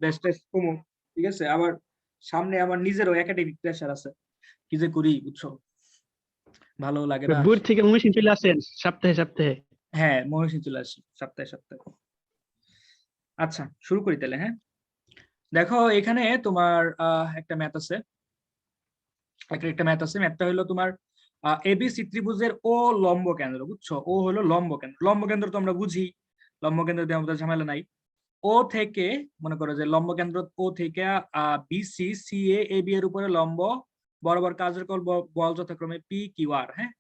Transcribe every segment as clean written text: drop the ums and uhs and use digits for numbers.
Best কমো, ঠিক আছে। আবার সামনে আমার নিজেরও একাডেমিক প্রেশার আছে, কি যে করি বুঝছো, ভালো লাগে না। বুর থেকে মহিষিন চলে আসেন সপ্তাহে সপ্তাহে? হ্যাঁ, মহিষী চলে আসি সপ্তাহে সপ্তাহে। আচ্ছা শুরু করি তাহলে। হ্যাঁ, দেখো এখানে তোমার একটা ম্যাথ আছে, ম্যাথটা হলো তোমার এবিসি ত্রিভুজের ও লম্ব কেন্দ্র, বুঝছো, ও হলো লম্ব কেন্দ্র। লম্ব কেন্দ্র তো আমরা বুঝি, লম্ব কেন্দ্র দিয়ে আমাদের ঝামেলা নাই। ও থেকে মনে করো যে লম্ব কেন্দ্র ও থেকে বিসি সি এ বি এর উপরে লম্ব বরাবর কার্যকর বল যথাক্রমে পি কিউ আর। হ্যাঁ,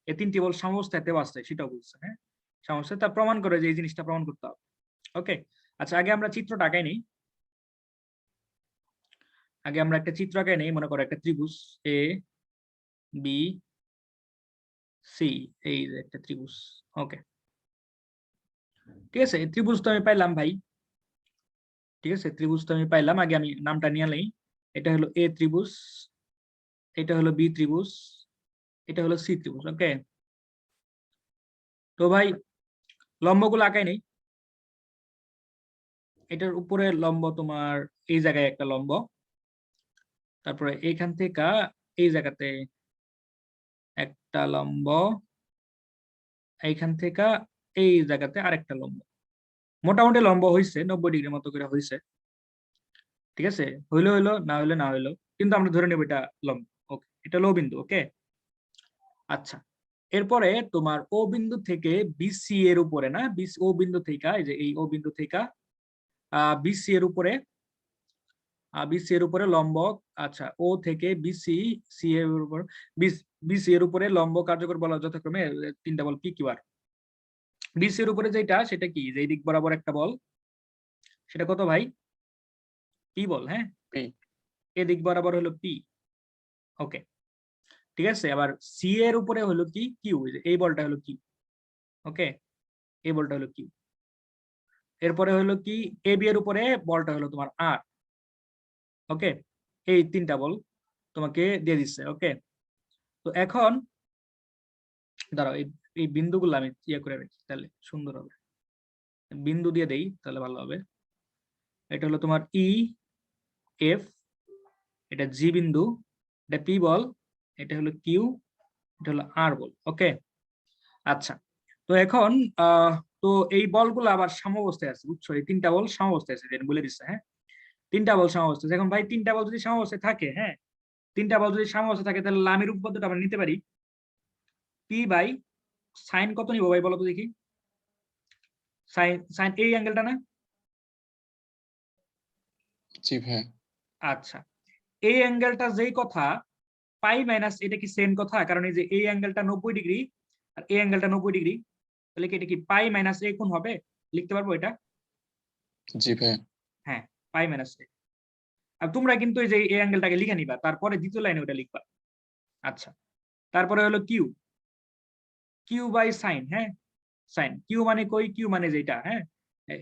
এই তিনটি বল সমস্যাতে আছে, সেটাও বলছে। হ্যাঁ, সমস্যা তা প্রমাণ করে যে এই জিনিসটা প্রমাণ করতে হবে। ওকে, আচ্ছা আগে আমরা চিত্রটা আঁকাই নেই। আগে আমরা একটা চিত্র আঁকাই নেই। মনে করো একটা ত্রিভুজ এ বি সি, এই যে একটা ত্রিভুজ। ওকে, ঠিক আছে, এই ত্রিভুজ তো আমি পাইলাম ভাই। ঠিক আছে, ত্রিভুজ তো আমি পাইলাম। আগে আমি নামটা নিয়ে নেই। এটা হলো এ ত্রিভুজ, এটা হলো বি ত্রিভুজ, এটা হলো সি ত্রিভুজ। ওকে, তো ভাই লম্বগুলো আঁকাই নেই। এটার উপরে লম্ব তোমার এই জায়গায় একটা লম্ব, তারপরে এইখান থেকে এই জায়গাতে একটা লম্ব, এইখান থেকে এই জায়গাতে আরেকটা লম্ব। মোটামুটি লম্ব হয়েছে 90 ডিগ্রির মতো করে হয়েছে। ঠিক আছে, হইলো হইলো, না হইলো না হইলো, কিন্তু আমরা ধরে নেব এটা লম্ব। ওকে, এটা লো বিন্দু। ওকে, আচ্ছা এরপরে তোমার ও বিন্দু থেকে বিসি এর উপরে না, ও বিন্দু থেকে, এই যে এই ও বিন্দু থেকে বিসি এর উপরে, বিসি এর উপরে লম্ব। আচ্ছা, ও থেকে বিসি সি এর উপর, বিসি এর উপরে লম্ব কার্যকর বল যথাক্রমে তিনটা বল পি কিউ আর। বিসি এর উপরে যেটা, সেটা কি, যে দিক বরাবর একটা বল, সেটা কত ভাই, পি বল। হ্যাঁ, এদিক বরাবর হলো পি। ওকে, ঠিক আছে। আবার সি এর উপরে হলো কি, কিউ, এই বলটা হলো কিউ। ওকে, এই বলটা হলো কিউ। এরপরে হলো কি, এ বি এর উপরে বলটা হলো তোমার আর। ওকে, এই তিনটা বল তোমাকে দিয়ে দিচ্ছে। ওকে, তো এখন দাঁড়াও, এই বিন্দুগুলো আমি ইয়ে করে রাখি, তাহলে সুন্দর হবে। বিন্দু দিয়ে দেই তাহলে ভালো হবে। এটা হলো তোমার ই এফ, এটা জি বিন্দু, এটা পি বল, এটা হলো কিউ, এটা হলো আর বল। ওকে, আচ্ছা, তো এখন তো এই বলগুলো আবার সাম্যাবস্থায় আছে, বুঝছো, এই তিনটা বল সাম্যাবস্থায় আছে, বলে দিচ্ছে। হ্যাঁ, তিনটা বল সাম্যাবস্থায়। এখন ভাই তিনটা বল যদি সাম্যাবস্থায় থাকে, হ্যাঁ, তিনটা বল যদি সাম্যাবস্থায় থাকে, তাহলে লামির উপপাদ্যটা আমরা নিতে পারি। পি বাই সাইন কত নিব ভাই বলো তো দেখি। সাইন সাইন এই অ্যাঙ্গেলটা না? জি ভাই। আচ্ছা, এই অ্যাঙ্গেলটা যেই কথা, পাই মাইনাস এটা কি সেম কথা? কারণ এই যে এই অ্যাঙ্গেলটা 90 ডিগ্রি আর এই অ্যাঙ্গেলটা 90 ডিগ্রি, তাহলে কি এটা কি পাই মাইনাস এ কোণ হবে? লিখতে পারবো এটা? জি ভাই। হ্যাঁ, পাই মাইনাস এ। আর তোমরা কিন্তু এই যে এই অ্যাঙ্গেলটাকে লিখে নিবা, তারপরে দ্বিতীয় লাইনে ওটা লিখবা। আচ্ছা, তারপরে হলো কিউ, কিউ বাই সাইন। হ্যাঁ, সাইন, কিউ মানে কই, কিউ মানে যেটা, হ্যাঁ,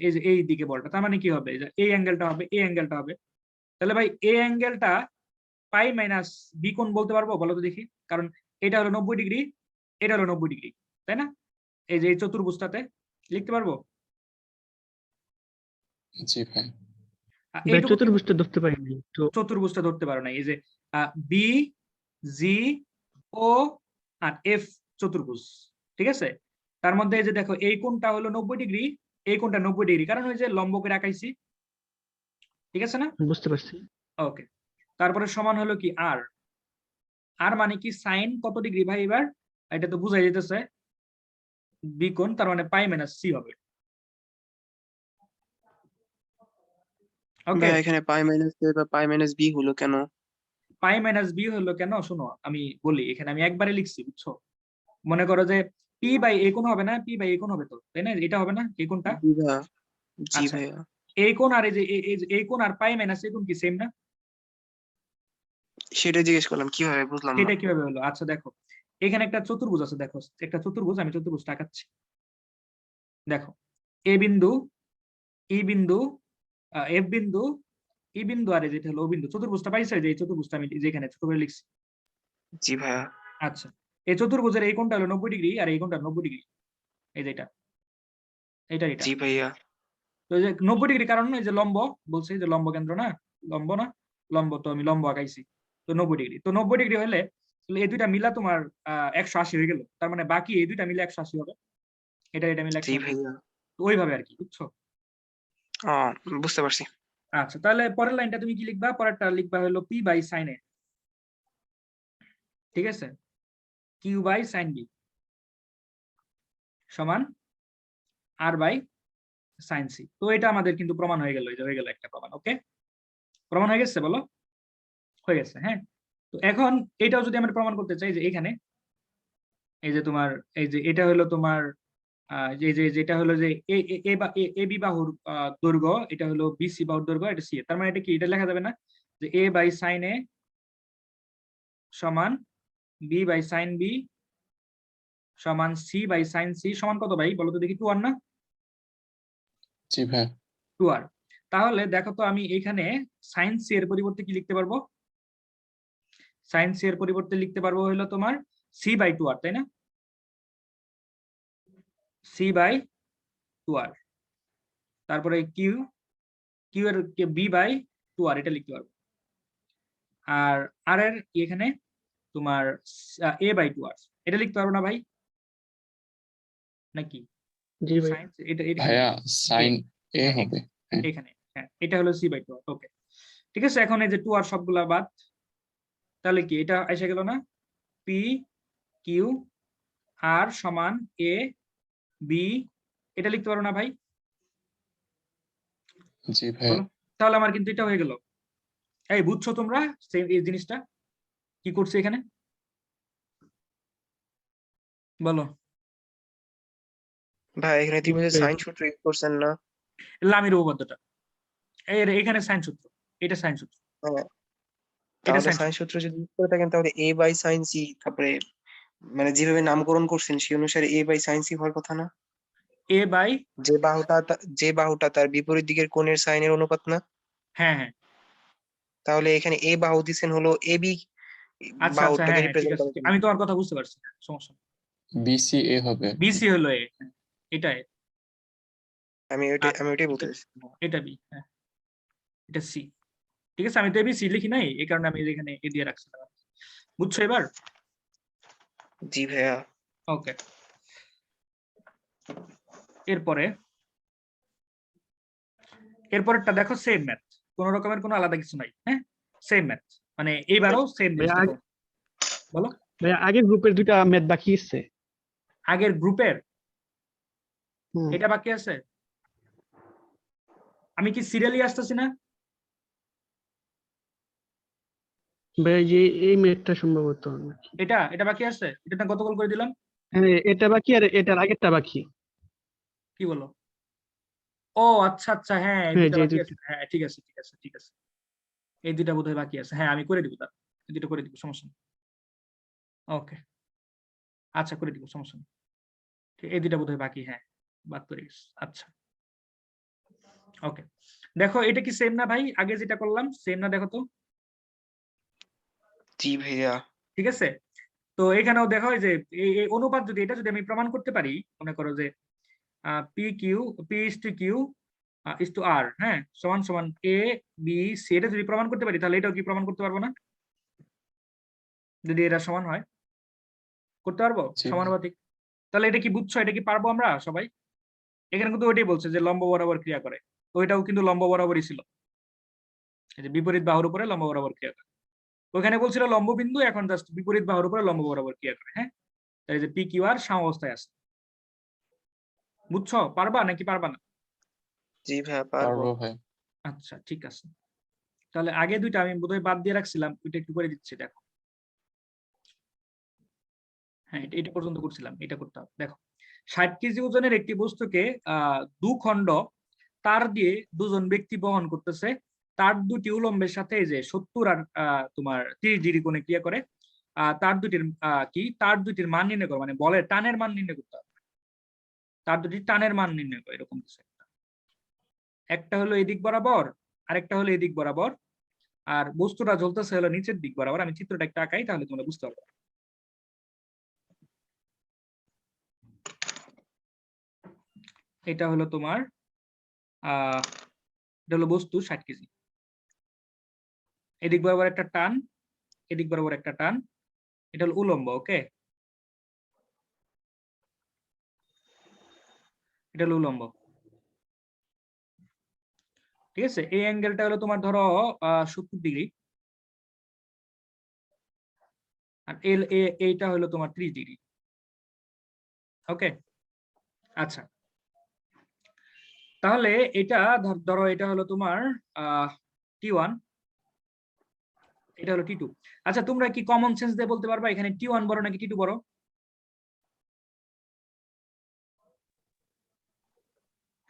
এই যে এই দিকে বলটা, তার মানে কি হবে, এই অ্যাঙ্গেলটা হবে, এই অ্যাঙ্গেলটা হবে। তাহলে ভাই এই অ্যাঙ্গেলটা পাই মাইনাস বি কোণ বলতে পারবো বলো তো দেখি? কারণ এটা হলো 90 ডিগ্রি, এটা হলো 90 ডিগ্রি, তাই না? এই যে এই চতুর্ভুজটাতে লিখতে পারবো। জি ভাই। ভাই এইটুকু কিন্তু চতুর্ভুজটা ধরতে পারিনি তো। চতুর্ভুজটা ধরতে পারো না। এই যে বি জি ও আর এফ চতুর্ভুজ, ঠিক আছে। তার মধ্যে এই যে দেখো এই কোণটা হলো 90 ডিগ্রি, এই কোণটা 90 ডিগ্রি, কারণ ওই যে লম্ব করে আঁকাইছি, ঠিক আছে না? বুঝতে পারছি। ওকে, তারপরে সমান হলো কি আর, আর মানে কি সাইন কত ডিগ্রি ভাই এবার? এটা তো বুঝাই যেতেছে বি কোণ, তার মানে পাই মাইনাস সি হবে। ওকে, ভাই এখানে পাই মাইনাস এ বা পাই মাইনাস বি হলো কেন? পাই মাইনাস বি হলো কেন, শোনো আমি বলি। এখানে আমি একবারে লিখছি, বুঝছো। মনে করো যে পি বাই এ কোণ হবে না, পি বাই এ কোণ হবে তো, তাই না? এটা হবে না এই কোণটা? জি ভাইয়া। জি আচ্ছা, ভাইয়া। এই কোণ আর এই যে এই কোণ আর পাই মাইনাস এই কোণ কি সেম না? সেটাই জিজ্ঞেস করলাম কিভাবে, বুঝলাম না। সেটা কিভাবে হলো? আচ্ছা দেখো, এখানে একটা চতুর্ভুজ আছে, দেখো একটা চতুর্ভুজ, আমি চতুর্ভুজটা আঁকাচ্ছি। দেখো, এ বিন্দু, ই বিন্দু, এফ বিন্দু, ই বিন্দু, আর এই যেটা হলো ও বিন্দু। চতুর্ভুজটা পাইছে, যে এই চতুর্ভুজটা আমি যেখানে ছোট করে লিখছি। জি ভাইয়া। আচ্ছা, এই চতুর্ভুজের এই কোণটা হলো 90 ডিগ্রি আর এই কোণটা 90 ডিগ্রি, এই যেটা, এটা। জি ভাইয়া। তো এই যে 90 ডিগ্রি কারণ এই যে লম্ব বলছে যে লম্ব কেন্দ্র না, লম্ব তো আমি লম্ব আঁকাইছি, তো 90 ডিগ্রি, তো 90 ডিগ্রি হলে তাহলে এই দুইটা মিলা তোমার 180 হয়ে গেল, তার মানে বাকি এই দুইটা মিলে 180 হবে, এটা মিলে জি 180, ভাইয়া। তো ওইভাবে আর কি, বুঝছো? বুঝতে পারছি। আচ্ছা, তাহলে পরের লাইনটা তুমি কি লিখবা? পরেরটা লিখবা হলো পি বাই সাইন এ, ঠিক আছে, কিউ বাই সাইন বি সমান আর বাই সাইন সি। তো এটা আমাদের কিন্তু প্রমাণ হয়ে গেল, এই যে হয়ে গেল একটা প্রমাণ। ওকে, প্রমাণ হয়ে গেছে, বলো হয়ে গেছে? হ্যাঁ, তো এখন এটাও যদি আমরা প্রমাণ করতে চাই যে এখানে এই যে তোমার এই যে এটা হলো তোমার যেটা হলো যে এ বি বাহুর দৈর্ঘ্য, এটা হলো বিসি বাহুর দৈর্ঘ্য, এটা সি, তার মানে এটা কি, এটা লেখা যাবে না যে এ বাই সাইন এ সমান বি বাই সাইন বি সমান সি বাই সাইন সি সমান কত ভাই বলো তো দেখি? 2r না? জি ভাইয়া 2r। তাহলে দেখো তো আমি এখানে সাইন সি এর পরিবর্তে কি লিখতে পারবো? সাইন সি এর পরিবর্তে লিখতে পারবো হলো তোমার সি বাই 2r, তাই না? সি বাই 2r, তারপরে কিউ এর বি বাই 2r এটা লিখতে পারবো, আর আর এর এখানে তোমার এ বাই 2r এটা লিখতে পারবো না ভাই নাকি? জি ভাই। সাইন এটা এটা ভাইয়া সাইন এ হ্যাঁ, হবে। হ্যাঁ এখানে, হ্যাঁ এটা হলো সি বাই 2r। ওকে, ঠিক আছে, এখন এই যে 2r সবগুলা বাদ, তাহলে কি এটা এসে গেল না? পি কিউ আর সমান এ বি এটা লিখতে পারো না ভাই? জি ভাইয়া বলো, তাহলে আমার কিন্তু এটা হয়ে গেল। এই বুঝছো তোমরা এই জিনিসটা কি করছে এখানে? বলো। ভাই এখানে তুমি যে ভাই, সাইন সূত্র ইউজ করছেন না? লামির উপপাদ্যটা এখানে সাইন সূত্র, এটা সাইন সূত্র, হ্যাঁ, এটা তাহলে সাইন সাইন সূত্র। সূত্র যদি ইউজ করে থাকেন তাহলে এ বাই সাইন সি, তারপরে মানে যেভাবে নামকরণ করছেন সেই অনুসারে এ বাই সাইন সি হওয়ার কথা না? এ বাই, যে বাহুটা তার বিপরীত দিকের কোণের সাইনের অনুপাত না? হ্যাঁ হ্যাঁ, তাহলে এখানে এ বাহু দিচ্ছেন হলো এ বি আচ্ছা আচ্ছা, বাহুটাকে হ্যাঁ হ্যাঁ, ঠিক রিপ্রেজেন্ট আছে, করার জন্য। আমি তোমার কথা বুঝতে পারছি, হ্যাঁ, সমস্যা নেই। বিসি এ হবে আর কি। বিসি হলো এ, হ্যাঁ, এটাই, আমি ওইটাই বলতে এটা চাইছি। এটা বি, হ্যাঁ এটা সি, ঠিক আছে, আমি তো এবি সি লিখি নাই, এই কারণে আমি এখানে এ দিয়ে রাখছিলাম। বুঝছো এবার? জি ভাইয়া। ওকে, এরপরে এরপরেরটা দেখো, সেম ম্যাথ, কোন রকমের কোনো আলাদা কিছু নাই, হ্যাঁ সেম ম্যাথ, মানে এইবারও সেম ভাই জিনিসটা করো। বলো। ভাই আগের গ্রুপের দুইটা ম্যাথ বাকি আছে। আগের গ্রুপের হুম। এটা বাকি আছে, আমি কি সিরিয়ালি আসতেছি না? ভাই যে এই ম্যাথটা সম্ভবত নাকি? এটা বাকি আছে, এটা না গতকাল করে দিলাম। হ্যাঁ, এটা বাকি আর এটার আগেরটা বাকি। কি বলো? ও আচ্ছা আচ্ছা, হ্যাঁ এই হ্যাঁ দুইটা যে বাকি দুইটা। আছে, হ্যাঁ ঠিক আছে ঠিক আছে ঠিক আছে, এই দুইটা বোধহয় বাকি আছে, হ্যাঁ আমি করে দিব, তার এই দুটো করে দিব, সমস্যা নেই। ওকে, আচ্ছা করে দিব, সমস্যা নেই। এই দুইটা বোধহয় বাকি, হ্যাঁ বাদ করে গেছে, আচ্ছা ওকে। দেখো এটা কি সেম না ভাই? আগে যেটা করলাম সেম না? দেখো তো, জি ভাইয়া। ঠিক আছে। তো এখানেও দেখো এই যে এই অনুপাত যদি এটা যদি আমি প্রমাণ করতে পারি, মনে করো যে P Q P is to Q is to R, হ্যাঁ সমান সমান এ বি সি, এটা যদি প্রমাণ করতে পারি তাহলে এটাও কি প্রমাণ করতে পারবো না? যদি এটা সমান হয়, করতে পারবো জি ভাই সমানুপাতিক। তাহলে এটা কি বুঝছো? এটা কি পারবো আমরা সবাই? এখানে কিন্তু ওইটাই বলছে যে লম্ব বরাবর ক্রিয়া করে, ওইটাও কিন্তু লম্ব বরাবরই ছিল, এই যে বিপরীত বাহুর উপরে লম্ব বরাবর ক্রিয়া করে। ওখানে বলছিল লম্ব বিন্দু, এখন জাস্ট বিপরীত বাহুর উপরে লম্ব বরাবর ক্রিয়া করে, হ্যাঁ। তাই যে পি কিউ আর সাম্যাবস্থায় আছে। বুঝছো? পারবা নাকি পারবা না? জি ভাইয়া পারবো। পারবো ভাই। আচ্ছা ঠিক আছে, তাহলে আগে দুইটা আমি বোধহয় বাদ দিয়ে রাখছিলাম, ওইটা একটু করে দিচ্ছি, দেখো। হ্যাঁ এটা পর্যন্ত করছিলাম, এটা করতে হবে। দেখো, 60 কেজি ওজনের একটি বস্তুকে 2 খণ্ড তার দিয়ে দুজন ব্যক্তি বহন করতেছে, তার দুটি উলম্বের সাথে এই যে 70 আর তোমার 30 ডিগ্রি কোণে ক্রিয়া করে, তার দুটির মান নির্ণয় করে, মানে বলের টানের মান নির্ণয় করতে হবে, তার দুটি টানের মান নির্ণয় করে, এরকম কিছু একটা হলো এদিক বরাবর, আরেকটা হলো এদিক বরাবর, আর বস্তুটা জ্বলতেছে হলো নিচের দিক বরাবর। আমি চিত্রটা একটা আঁকাই তাহলে তোমরা বুঝতে পারবে। এটা হলো তোমার এটা হলো বস্তু 60 কেজি। এদিক বরাবর একটা টান, এদিক বরাবর একটা টান, এটা হলো উলম্ব। ওকে, এটা হলো উলম্ব। ঠিক আছে, এই অ্যাঙ্গেলটা হলো তোমার ধরো 70 ডিগ্রি, আর এইটা হলো তোমার 30 ডিগ্রি। ওকে, আচ্ছা, তাহলে এটা ধরো এটা হলো তোমার T1, এটা হলো T2। আচ্ছা, তোমরা কি কমন সেন্স দিয়ে বলতে পারবা এখানে T1 বড় নাকি T2 বড়?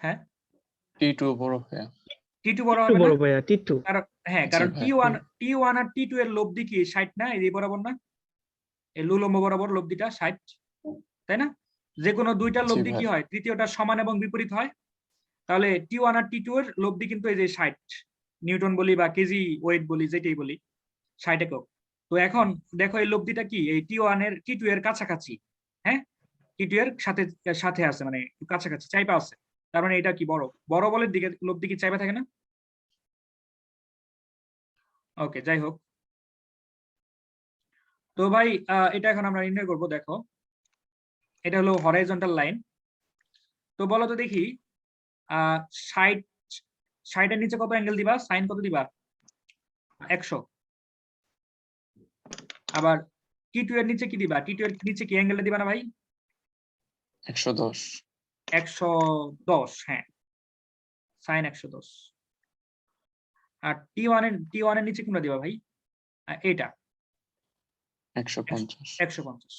হ্যাঁ, T2 বড় ভাইয়া। T2 বড় টিট্টু হবে না? বড় ভাইয়া, টিট্টু। কারণ হ্যাঁ, জি কারণ ভাই। T1 আর T2 এর লব্ধি কি 60 না? এই বরাবর না, এই লম্ব বরাবর লব্ধিটা 60, তাই না? যে কোনো দুইটার জি লব্ধি ভাই। কি হয়? তৃতীয়টা সমান এবং বিপরীত হয়। তাহলে T1 আর T2 এর লব্ধি কিন্তু এই যে 60 নিউটন বলি বা কেজি ওয়েট বলি, যেটাই বলি, 60 একক। তো এখন দেখো এই লব্ধিটা কি এই T1 এর T2 এর কাছাকাছি, হ্যাঁ, T2 এর সাথে সাথে আছে, মানে কাছাকাছি চাইপা আছে। তার মানে এটা কি বড়? বড় বলের দিকে লব্ধি কি চাইপা থাকে না? ওকে, যাই হোক। তো ভাই এটা এখন আমরা নির্ণয় করব। দেখো, এটা হলো হরাইজন্টাল লাইন। তো বলো তো দেখি 60 এর নিচে কত অ্যাঙ্গেল দিবা? সাইন কত দিবা? 100। আবার T2 এর নিচে কি দিবা? T2 এর নিচে কি অ্যাঙ্গেলটা দিবা না ভাই? 110। 110, হ্যাঁ, সাইন 110। আর T1 এর নিচে কোনটা দিবা ভাই? এটা 150। 150।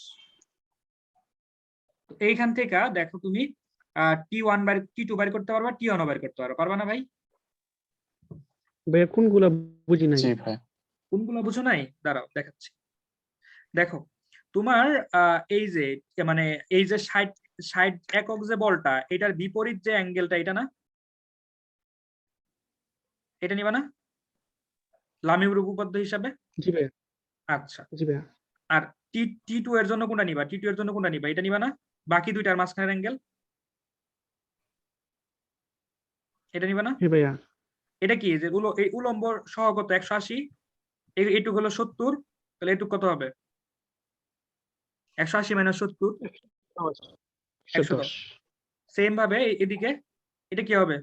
তো এইখান থেকে দেখো তুমি T1 T2 বাইর করতে পারবা, T1 বাইর করতে পারবা, পারবা না ভাই? ভাইয়া কোনগুলা বুঝি নাই। জি ভাই। কোনগুলো বুঝো নাই? দাঁড়াও দেখাচ্ছি। দেখো, তোমার এই যে মানে এই যে 60 একক যে বলটা, এটার বিপরীত যে অ্যাঙ্গেলটা, এটা না, এটা নিবা না লামিউর উপপাদ্য হিসাবে? জি ভাইয়া, আচ্ছা, জি ভাইয়া। আর T2 এর জন্য কোনটা নিবা? T2 এর জন্য কোনটা নিবা? এটা নিবা না? বাকি দুইটার মাঝখানের অ্যাঙ্গেল, এটা নিবা না? হ্যাঁ ভাইয়া। এটা কি যে এই উলম্ব সহ কত? 180, এইটুক হলো 70, তাহলে এইটুক কত হবে? 180 মাইনাস 70, 110। 110। সেম ভাবে এদিকে এটা কি হবে?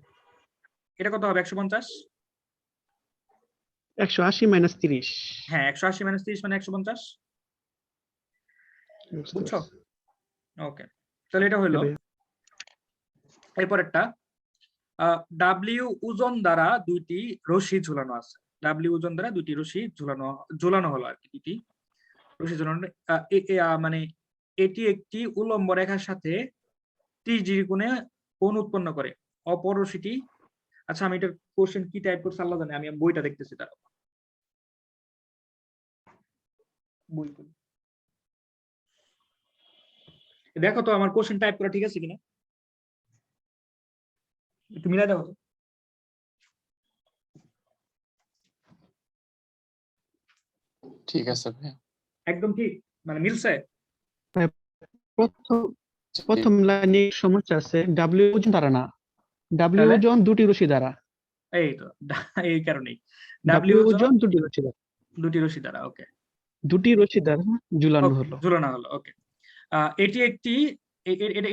এটা কত হবে? 150। 180 মাইনাস 30। হ্যাঁ, 180 মাইনাস 30 মানে 150। বুঝছো? ওকে, তাহলে এটা হলো। এরপর একটা ডাব্লিউ ওজন দ্বারা দুইটি রশি ঝুলানো আছে। ডাব্লিউ ওজন দ্বারা দুইটি রশি ঝুলানো হলো আর কি, দুইটি রশি ঝুলানো। মানে এটি একটি উলম্ব রেখার সাথে 30 ডিগ্রি কোণে কোণ উৎপন্ন করে। অপর রশিটি, আচ্ছা আমি এটার কোশ্চেন কি টাইপ করছি আল্লাহ জানে, আমি বইটা দেখতেছি তার বই। দেখো তো আমার কোশ্চেন টাইপ করা ঠিক আছে কিনা, একটু মিলাই দেখো। ঠিক আছে ভাইয়া। একদম ঠিক, মানে মিলছে। প্রথম জি। প্রথম লাইনে সমস্যা আছে, ডাব্লিউ ওজন দ্বারা না, ডাব্লিউ তাহলে ওজন দুটি রশি দ্বারা। এই তো এই কারণেই ডাব্লিউ ডাব্লিউ ওজন ওজন দুটি রশি দ্বারা, দুটি রশি দ্বারা। ওকে, দুটি রশি দ্বারা ঝুলানো হলো। ঝুলানো হলো। ওকে, এটি একটি এটা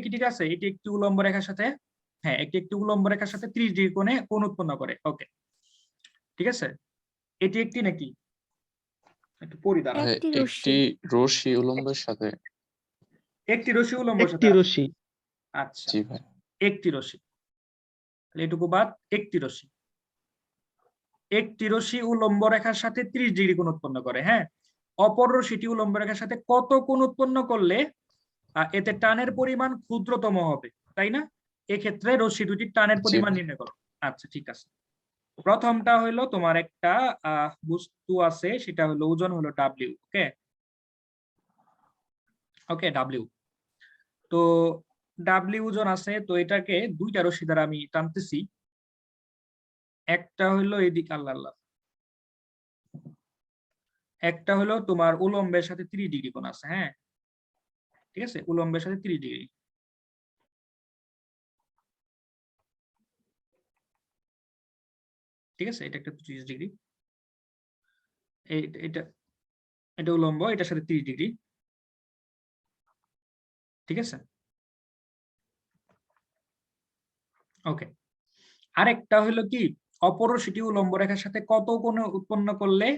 কি ঠিক আছে? এটি একটি উলম্ব রেখার সাথে, হ্যাঁ, একটি উলম্ব রেখার সাথে 30 ডিগ্রি কোণে কোণ উৎপন্ন করে। ওকে, ঠিক আছে। এটি একটি নাকি, একটু পড়ি দাঁড়া। ভাই, একটি একটি রশ্মি রশ্মি উলম্বের সাথে। একটি রশি উলম্বের একটি সাথে, রশি। আচ্ছা, জি ভাই। একটি রশি, তাহলে এটুকু বাদ। একটি রশি উলম্ব রেখার সাথে 30 ডিগ্রি কোণ উৎপন্ন করে। হ্যাঁ, অপর রশিটি উলম্ব রেখার সাথে কত কোণ উৎপন্ন করলে এতে টানের পরিমাণ ক্ষুদ্রতম হবে, তাই না? এক্ষেত্রে রশ্মি দুটির টানের জি পরিমাণ ভাই। নির্ণয় করো। আচ্ছা, ঠিক আছে। প্রথমটা হলো তোমার একটা বস্তু আছে, সেটা হলো ওজন হলো ডাব্লিউ। ওকে, ওকে, ডাব্লিউ। তো ডাব্লিউ ওজন আছে, তো এটাকে দুইটা রশ্মি দ্বারা আমি টানতেছি। একটা হলো এদিক, আল্লাহ আল্লাহ, একটা হলো তোমার উলম্বের সাথে 30 ডিগ্রি কোণ আছে। হ্যাঁ, ঠিক আছে, উলম্বের সাথে 30 ডিগ্রি। ঠিক আছে, এটা একটা 30 ডিগ্রি, এটা এটা উলম্ব, এটার সাথে 30 ডিগ্রি। ঠিক আছে, ওকে। আরেকটা হলো কি, অপরশিটি উলম্ব রেখার সাথে কত কোণ উৎপন্ন করলে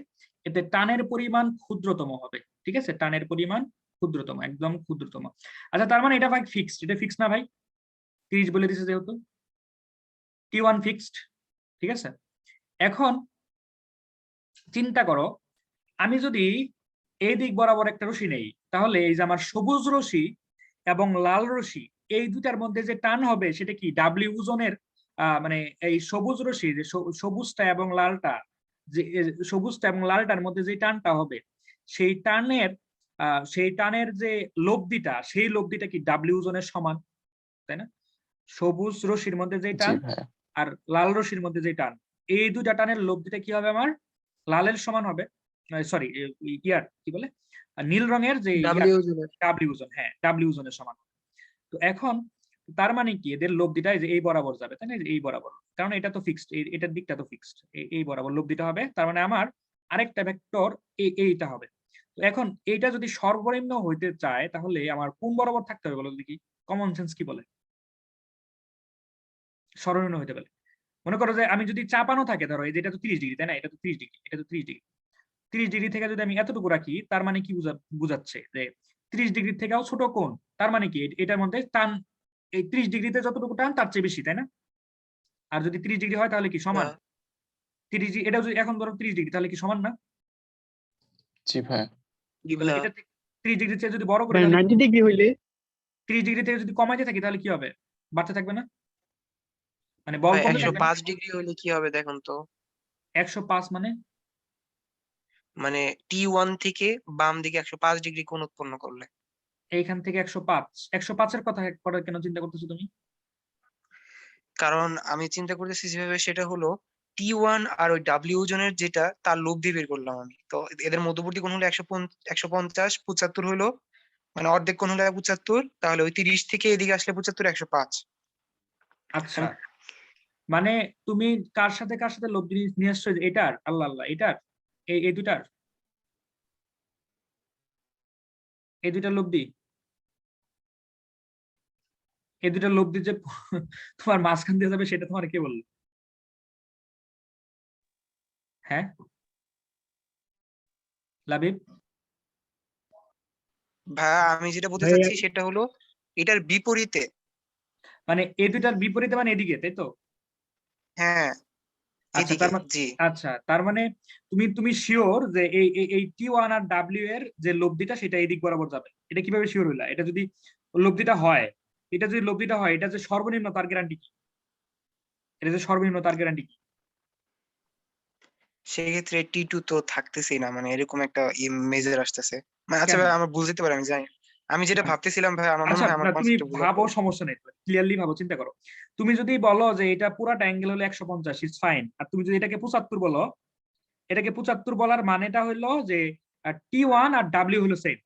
এতে টানের পরিমাণ ক্ষুদ্রতম হবে। ঠিক আছে, টানের পরিমাণ ক্ষুদ্রতম, একদম ক্ষুদ্রতম। আচ্ছা, তার মানে এটা ভাই ফিক্সড, এটা ফিক্স না ভাই? 30 বলে দিছে যেহেতু, T1 ফিক্সড। ঠিক আছে, এখন চিন্তা করো, আমি যদি এই দিক বরাবর একটা রশি নেই, তাহলে এই যে আমার সবুজ রশি এবং লাল রশি, এই দুটার মধ্যে যে টান হবে সেটা কি ডাব্লিউ ওজনের, মানে এই সবুজ রশি যে সবুজটা এবং লালটা, যে সবুজটা এবং লালটার মধ্যে যে টানটা হবে, সেই টানের যে লব্ধিটা, সেই লব্ধিটা কি ডাব্লিউ ওজনের সমান, তাই না? সবুজ রশির মধ্যে যে জি টান ভাইয়া। আর লাল রশির মধ্যে যে টান, এই দুটা টানের লব্ধিটা কি হবে আমার লালের সমান হবে, সরি ইয়ার কি বলে, নীল রঙের যে ডাব্লিউ জুনের ডাব্লিউ ওজন, হ্যাঁ ডাব্লিউ ওজনের সমান। তো এখন তার মানে কি এদের লব্ধিটা এই যে এই বরাবর যাবে, তাই না? এই বরাবর, কারণ এটা তো ফিক্সড, এটার দিকটা তো ফিক্সড, এই বরাবর লব্ধিটা হবে, তার মানে আমার আরেকটা ভেক্টর এইটা হবে। তো এখন এইটা যদি সর্বনিম্ন হইতে চায় তাহলে আমার কোন বরাবর থাকতে হবে বলো দেখি, কমন সেন্স কি বলে? সর্বনিম্ন হইতে পারে, মনে করো যে আমি যদি চাপানো থাকে, ধরো এই যে এটা তো 30 ডিগ্রি, তাই না? এটা তো 30 ডিগ্রি, এটা তো 30 ডিগ্রি, 30 ডিগ্রি থেকে যদি আমি এতটুকু রাখি, তার মানে কি বুঝাচ্ছে যে 30 ডিগ্রি থেকেও ছোট কোণ, তার মানে কি এটার মধ্যে টান এই 30 ডিগ্রিতে যতটুকু টান তার চেয়ে বেশি, তাই না? আর যদি 30 ডিগ্রি হয় তাহলে কি সমান? 30 ডিগ্রি, এটা যদি এখন ধরো 30 ডিগ্রি, তাহলে কি সমান না? জি ভাইয়া। তাহলে এটা 30 ডিগ্রি থেকে যদি বড় করে, তাহলে 90 ডিগ্রি হইলে 30 ডিগ্রি থেকে যদি কমাইতে থাকি তাহলে কি হবে? বাড়তে থাকবে না? মানে বল কমতে থাকবে না? 105 ডিগ্রি হলে কি হবে দেখুন তো? 105 মানে মানে T1 থেকে বাম দিকে 105 ডিগ্রি কোণ উৎপন্ন করলে। এইখান থেকে 105, 105 এর কথা কেন চিন্তা করতেছো তুমি? কারণ আমি চিন্তা করতেছি যেভাবে, সেটা হলো T1 আর ওই ডাব্লিউ ওজনের যেটা, তার লব্ধি বের করলাম আমি। তো এদের মধ্যবর্তী কোণ হলো 150, 75 হলো, মানে অর্ধেক কোণ হলো 75, তাহলে ওই 30 থেকে এদিকে আসলে 75, 105। আচ্ছা, মানে তুমি কার সাথে লব্ধি নিয়ে আসছো, এটার আল্লাহ আল্লাহ, এটার এই দুটার, এই দুটার লব্ধি, এই দুটার লব্ধি যে তোমার মাঝখান দিয়ে যাবে, সেটা তোমার কে বললো? হ্যাঁ লাবিব, ভাইয়া আমি যেটা বলতে ভাইয়া, চাচ্ছি সেটা হলো এটার বিপরীতে। মানে এই দুটার বিপরীতে, মানে এদিকে, তাই তো? হ্যাঁ, আচ্ছা, এদিকে জি। তার মানে তুমি শিওর যে এই T1 আর ডাব্লিউ এর যে লব্ধিটা সেটা এই দিক বরাবর যাবে? এটা কিভাবে শিওর হইলা? এটা যদি লব্ধিটা হয়, এটা যে সর্বনিম্ন, তার গ্যারান্টি কি? এটা যে সর্বনিম্ন, তার গ্যারান্টি কি? সেক্ষেত্রে T2 তো থাকতেছেই না, মানে এরকম একটা মেজার আসতেছে। মানে আচ্ছা কেন? ভাই, আমার বুঝতে পারে, আমি জানি। আমি যেটা ভাবতেছিলাম ভাই, আমার মনে আচ্ছা, হয় আমার না তুমি কনসেপ্টটা বুঝাতে ভাবো, পারছি। সমস্যা নেই, ক্লিয়ারলি ভাবো, চিন্তা করো। তুমি যদি বলো যে এটা পুরাটা অ্যাঙ্গেল হলো 150, ইটস ফাইন। আর তুমি যদি এটাকে 75 বলো, এটাকে 75 বলার মানেটা হলো যে T1 আর ডাব্লিউ হলো সেম।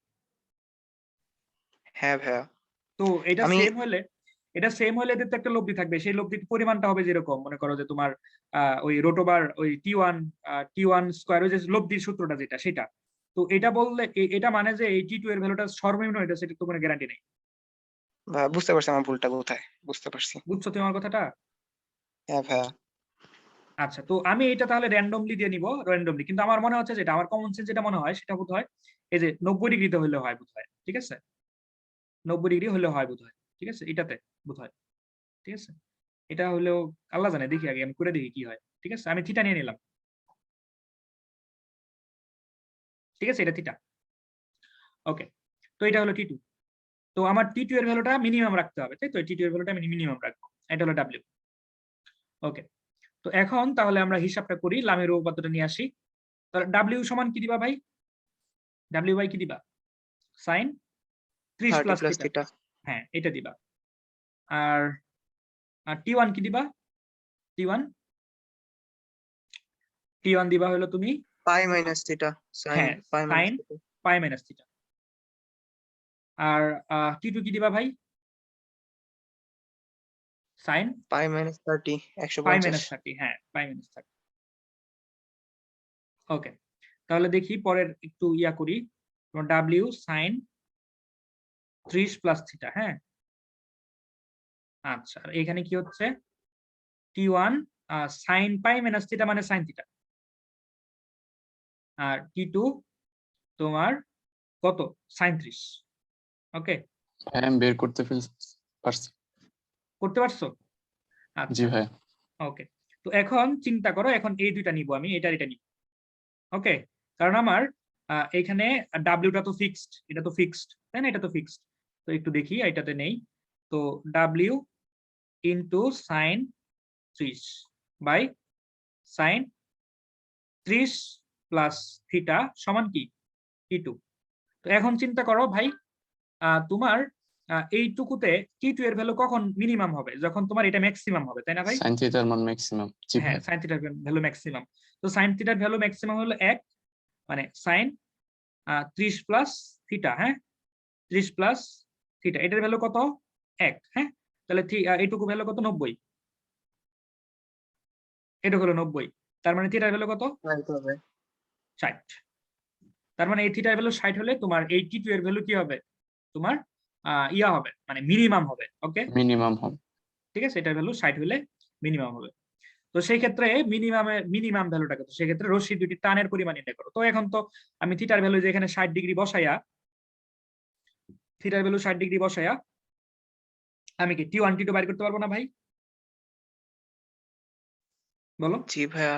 হ্যাঁ ভাইয়া। তো এটা আমি সেম হলে, এদের তো একটা লব্ধি থাকবে, সেই লব্ধির পরিমাণটা হবে যেরকম, মনে করো যে তোমার ওই রোটোবার ওই টি ওয়ান স্কোয়ার, ওই যে লব্ধির সূত্রটা যেটা, সেটা। তো এটা বললে এটা মানে যে এই T2 এর ভ্যালুটা সর্বনিম্ন, এটা সেটা তো কোনো গ্যারান্টি নেই। বুঝতে পারছি আমার ভুলটা কোথায়, বুঝতে পারছি। বুঝছো তোমার কথাটা? হ্যাঁ ভাইয়া। আচ্ছা, তো আমি এটা তাহলে র্যান্ডমলি দিয়ে নিব, র্যান্ডমলি, কিন্তু আমার মনে হচ্ছে যেটা আমার কমন সেন্স যেটা মনে হয় সেটা বোধ হয় এই যে 90 ডিগ্রিতে হলে হয় বোধ হয়। ঠিক আছে, 90 ডিগ্রি হলে হয় বোধ হয়। ঠিক আছে, এটাতে বোধ হয়। ঠিক আছে, এটা হলেও আল্লাহ জানে, দেখি আগে আমি করে দেখি কি হয়। ঠিক আছে, আমি থিটা নিয়ে নিলাম। ঠিক আছে, এটা থিটা। ওকে, তো এটা হলো T2। তো আমার T2 এর ভ্যালুটা মিনিমাম রাখতে হবে, তাই তো? T2 এর ভ্যালুটা আমি মিনিমাম রাখবো, এটা হলো ডাব্লিউ। ওকে, তো এখন তাহলে আমরা হিসাবটা করি, লামের উপপাদ্যটা নিয়ে আসি। তাহলে ডাব্লিউ সমান কি দিবা ভাই? ডাব্লিউ বাই কি দিবা? Sine 30 30 plus plus theta. Theta. হ্যাঁ, এটা দিবা। আর T1 কি দিবা? T1 দিবা হলো তুমি, পাই মাইনাস থিটা। সাইন হ্যাঁ পাই মাইনাস সাইন থিটা। পাই মাইনাস থিটা। আর T2 কি দিবা ভাই? সাইন পাই মাইনাস 30, পাই 150। মাইনাস 30, হ্যাঁ পাই মাইনাস 30। ওকে, তাহলে দেখি পরের একটু ইয়া করি। W sine 30 plus theta. হ্যাঁ, আচ্ছা, আর এখানে কি হচ্ছে T1 sine pi minus theta মানে সাইন থিটা, আর T2 তোমার কত সাইন 30। ওকে, হ্যাঁ আমি বের করতে পারছি। করতে পারছো? জি আচ্ছা, ভাইয়া। ওকে। তো এখন চিন্তা করো, এখন এই দুইটা নিব আমি, এটা নিব। ওকে, কারণ আমার এখানে ডাব্লিউটা তো ফিক্সড, এটা তো ফিক্সড, তাই না? এটা তো ফিক্সড। তো একটু দেখি এটাতে নেই। তো W into sine 30 by sine 30 plus theta সমান কি T2। তো এখন চিন্তা করো ভাই, তোমার এইটুকুতে T2 এর ভ্যালু কখন মিনিমাম হবে? যখন তোমার এটা ম্যাক্সিমাম হবে, তাই না ভাই? সাইন থিটার মান ম্যাক্সিমাম। জি হ্যাঁ, ভাই। সাইন থিটার ভ্যালু ম্যাক্সিমাম। তো সাইন থিটার ভ্যালু ম্যাক্সিমাম হলো 1, মানে সাইন 30 প্লাস থিটা। হ্যাঁ, 30 প্লাস থিটা, এটার ভ্যালু কত? 1। হ্যাঁ, তাহলে এইটুকু ভ্যালু কত? 90। এটা হলো 90, তার মানে থিটার ভ্যালু কত? 60। তার মানে এই থিটার ভ্যালু 60 হলে তোমার 82 এর ভ্যালু কি হবে? তোমার ইয়া হবে, মানে মিনিমাম হবে। ওকে, মিনিমাম হবে। ঠিক আছে, এটার ভ্যালু 60 হলে মিনিমাম হবে। তো সেই ক্ষেত্রে মিনিমাম ভ্যালুটা কত? সেক্ষেত্রে রশ্মি দুটি টানের পরিমাণ নির্ণয় করো। তো এখন তো আমি থিটার ভ্যালু যে এখানে 60 ডিগ্রি বসাইয়া, থিটার ভ্যালু 60 ডিগ্রি বসাইয়া আমি কি T1 T2 বাইর করতে পারবো না ভাই? বলো। জি ভাইয়া।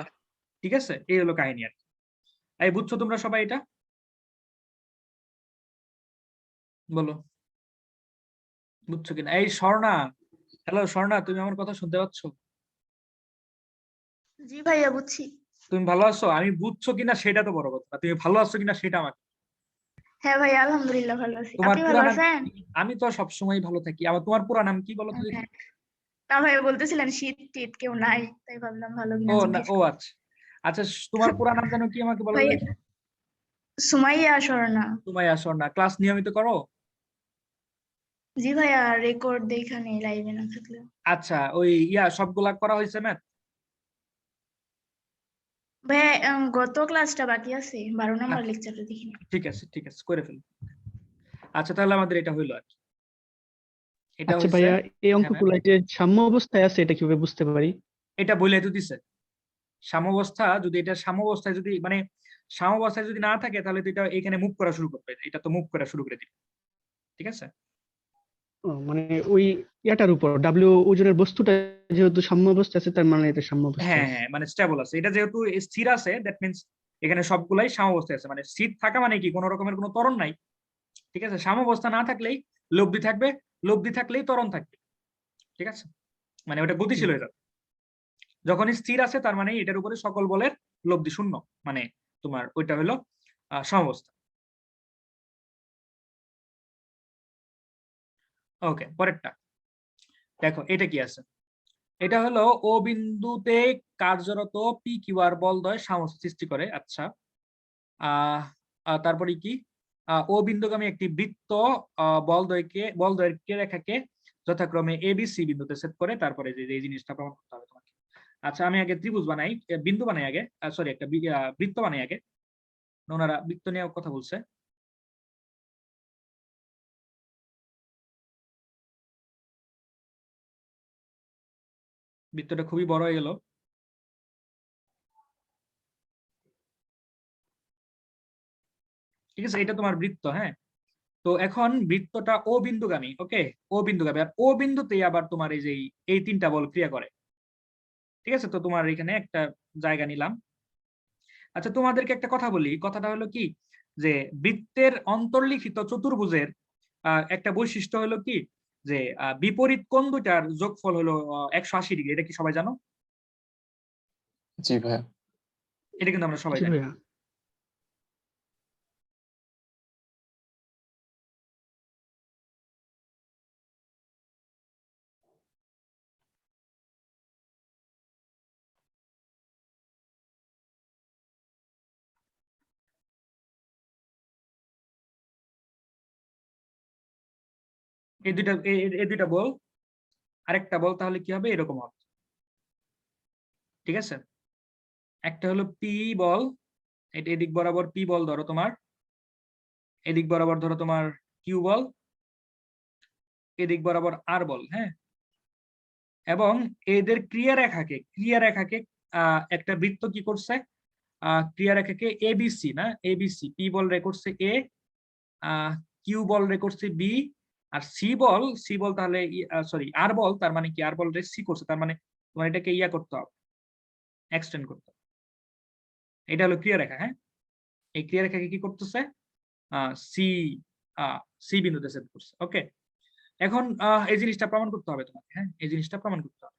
ঠিক আছে, এই হলো কাহিনী আর কি। এই বুঝছো তোমরা সবাই এটা? বলো বুঝছো কিনা? এই স্বর্ণা, হ্যালো স্বর্ণা, তুমি আমার কথা শুনতে পাচ্ছ? জি ভাইয়া বুঝছি। তুমি ভালো আছো? আমি বুঝছো কিনা সেটা তো বড় কথা, তুমি ভালো আছো কিনা সেটা আমার। হ্যাঁ ভাইয়া আলহামদুলিল্লাহ ভালো আছি। তোমার আপনি ভালো পুরা নাম? আছেন? আমি তো সবসময় ভালো থাকি। আবার তোমার পুরা নাম কি বলো তো দেখি? হ্যাঁ, না ভাইয়া বলতেছিলেন শীত টিত কেউ নাই, তাই ভাবলাম ভালো কিনা ও না, জিজ্ঞেস ও করি। আচ্ছা। আচ্ছা, তোমার পুরা নাম জানো কি আমাকে বলো তো ভাইয়া দেখি? সুমাইয়া স্বর্ণা। সুমাইয়া স্বর্ণা। ক্লাস নিয়মিত করো? জি ভাইয়া রেকর্ড দেখানে লাইভে না থাকলে। আচ্ছা, ওই সবগুলা করা হয়েছে ম্যাথ? ভাইয়া গত ক্লাসটা বাকি আছে, 12 নম্বর আচ্ছা, লেকচারটা দেখিনি। ঠিক আছে ঠিক আছে, করে ফেলো। আচ্ছা, তাহলে আমাদের এটা হইলো আর কি। এটা আচ্ছা হইছে। ভাইয়া, এই হ্যাঁ ম্যাম, অঙ্কগুলো যে সাম্য অবস্থায় আছে এটা কিভাবে বুঝতে পারি? এটা বলে তো দিছে। সাম্যাবস্থা যদি, এটা সাম্যাবস্থায় যদি, মানে সাম্যাবস্থায় যদি না থাকে তাহলে তো এটা এখানে মুভ করা শুরু করবে, এটা তো মুভ করা শুরু করে দিবে। ঠিক আছে। মানে ওই ইয়াটার উপর ডাব্লিউ ওজনের বস্তুটা যেহেতু সাম্য অবস্থায় আছে তার মানে এটা সাম্য অবস্থায় হ্যাঁ আছে। হ্যাঁ, মানে স্টেবল আছে, এটা যেহেতু স্থির আছে, দ্যাট মিন্স এখানে সবগুলাই সাম্যাবস্থায় আছে। মানে স্থির থাকা মানে কি কোনো রকমের কোনো ত্বরণ নাই। ঠিক আছে, সাম্যাবস্থা না থাকলেই লব্ধি থাকবে, লব্ধি থাকলেই ত্বরণ থাকবে। ঠিক আছে, মানে ওটা গতিশীল হয়ে যাবে। যখন স্থির আছে তার মানে এটার উপরে সকল বলের লব্ধি শূন্য, মানে তোমার ওইটা হলো সাম্যাবস্থা। ওকে, পরেরটা দেখো, এটা কি আছে? এটা হলো ও বিন্দুতে কার্যরত পি কিউ আর বলদ্বয় সাম্যাবস্থা সৃষ্টি করে। আচ্ছা, তারপরে কি? ও বিন্দুগামী একটি বৃত্ত বলদ্বয়ের রেখাকে যথাক্রমে এ বি সি বিন্দুতে ছেদ করে। তারপরে যে এই জিনিসটা প্রমাণ করতে হবে তোমাকে। আচ্ছা, আমি আগে ত্রিভুজ বানাই, বিন্দু বানাই আগে, সরি একটা বৃত্ত বানাই আগে। ওনারা বৃত্ত নিয়ে কথা বলছে। বৃত্তটা খুবই বড় হয়ে গেল। ঠিক আছে, এটা তোমার বৃত্ত। হ্যাঁ, তো এখন বৃত্তটা ও বিন্দুগামী। ওকে, ও বিন্দুগামী, আর ও বিন্দুতেই আবার তোমার এই যে এই তিনটা বল ক্রিয়া করে। ঠিক আছে, তো তোমার এখানে একটা জায়গা নিলাম। আচ্ছা, তোমাদেরকে একটা কথা বলি, কথাটা হলো কি, যে বৃত্তের অন্তর্লিখিত চতুর্ভুজের একটা বৈশিষ্ট্য হলো কি, যে বিপরীত কোণ দুটার যোগফল হলো 180 ডিগ্রি। এটা কি সবাই জানো? জি ভাইয়া। এটা কিন্তু আমরা সবাই জি জানি। ভাইয়া। এই দুইটা বল, আরেকটা বল তাহলে কি হবে? এরকম হবে। ঠিক আছে, একটা হলো পি বল, এটা এদিক বরাবর পি বল ধরো তোমার, এদিক বরাবর ধরো তোমার কিউ বল, এদিক বরাবর আর বল, হ্যাঁ। এবং এদের ক্রিয়ারেখাকে একটা বৃত্ত কি করছে, ক্রিয়ারেখাকে এবিসি না, এবিসি, পি বল রে করছে এ, কিউ বল রে করছে বি, আর সি বল তাহলে সরি আর বল, তার মানে কি আর বল রে সি করছে, তার মানে তোমার এটাকে ইয়া করতে হবে, এক্সটেন্ড করতে হবে। এটা হলো ক্রিয়ারেখা, হ্যাঁ। এই ক্রিয়ারেখাকে কি করতেছে, সি সি বিন্দুতে সেট করছে। ওকে, এখন এই জিনিসটা প্রমাণ করতে হবে তোমাকে, হ্যাঁ, এই জিনিসটা প্রমাণ করতে হবে।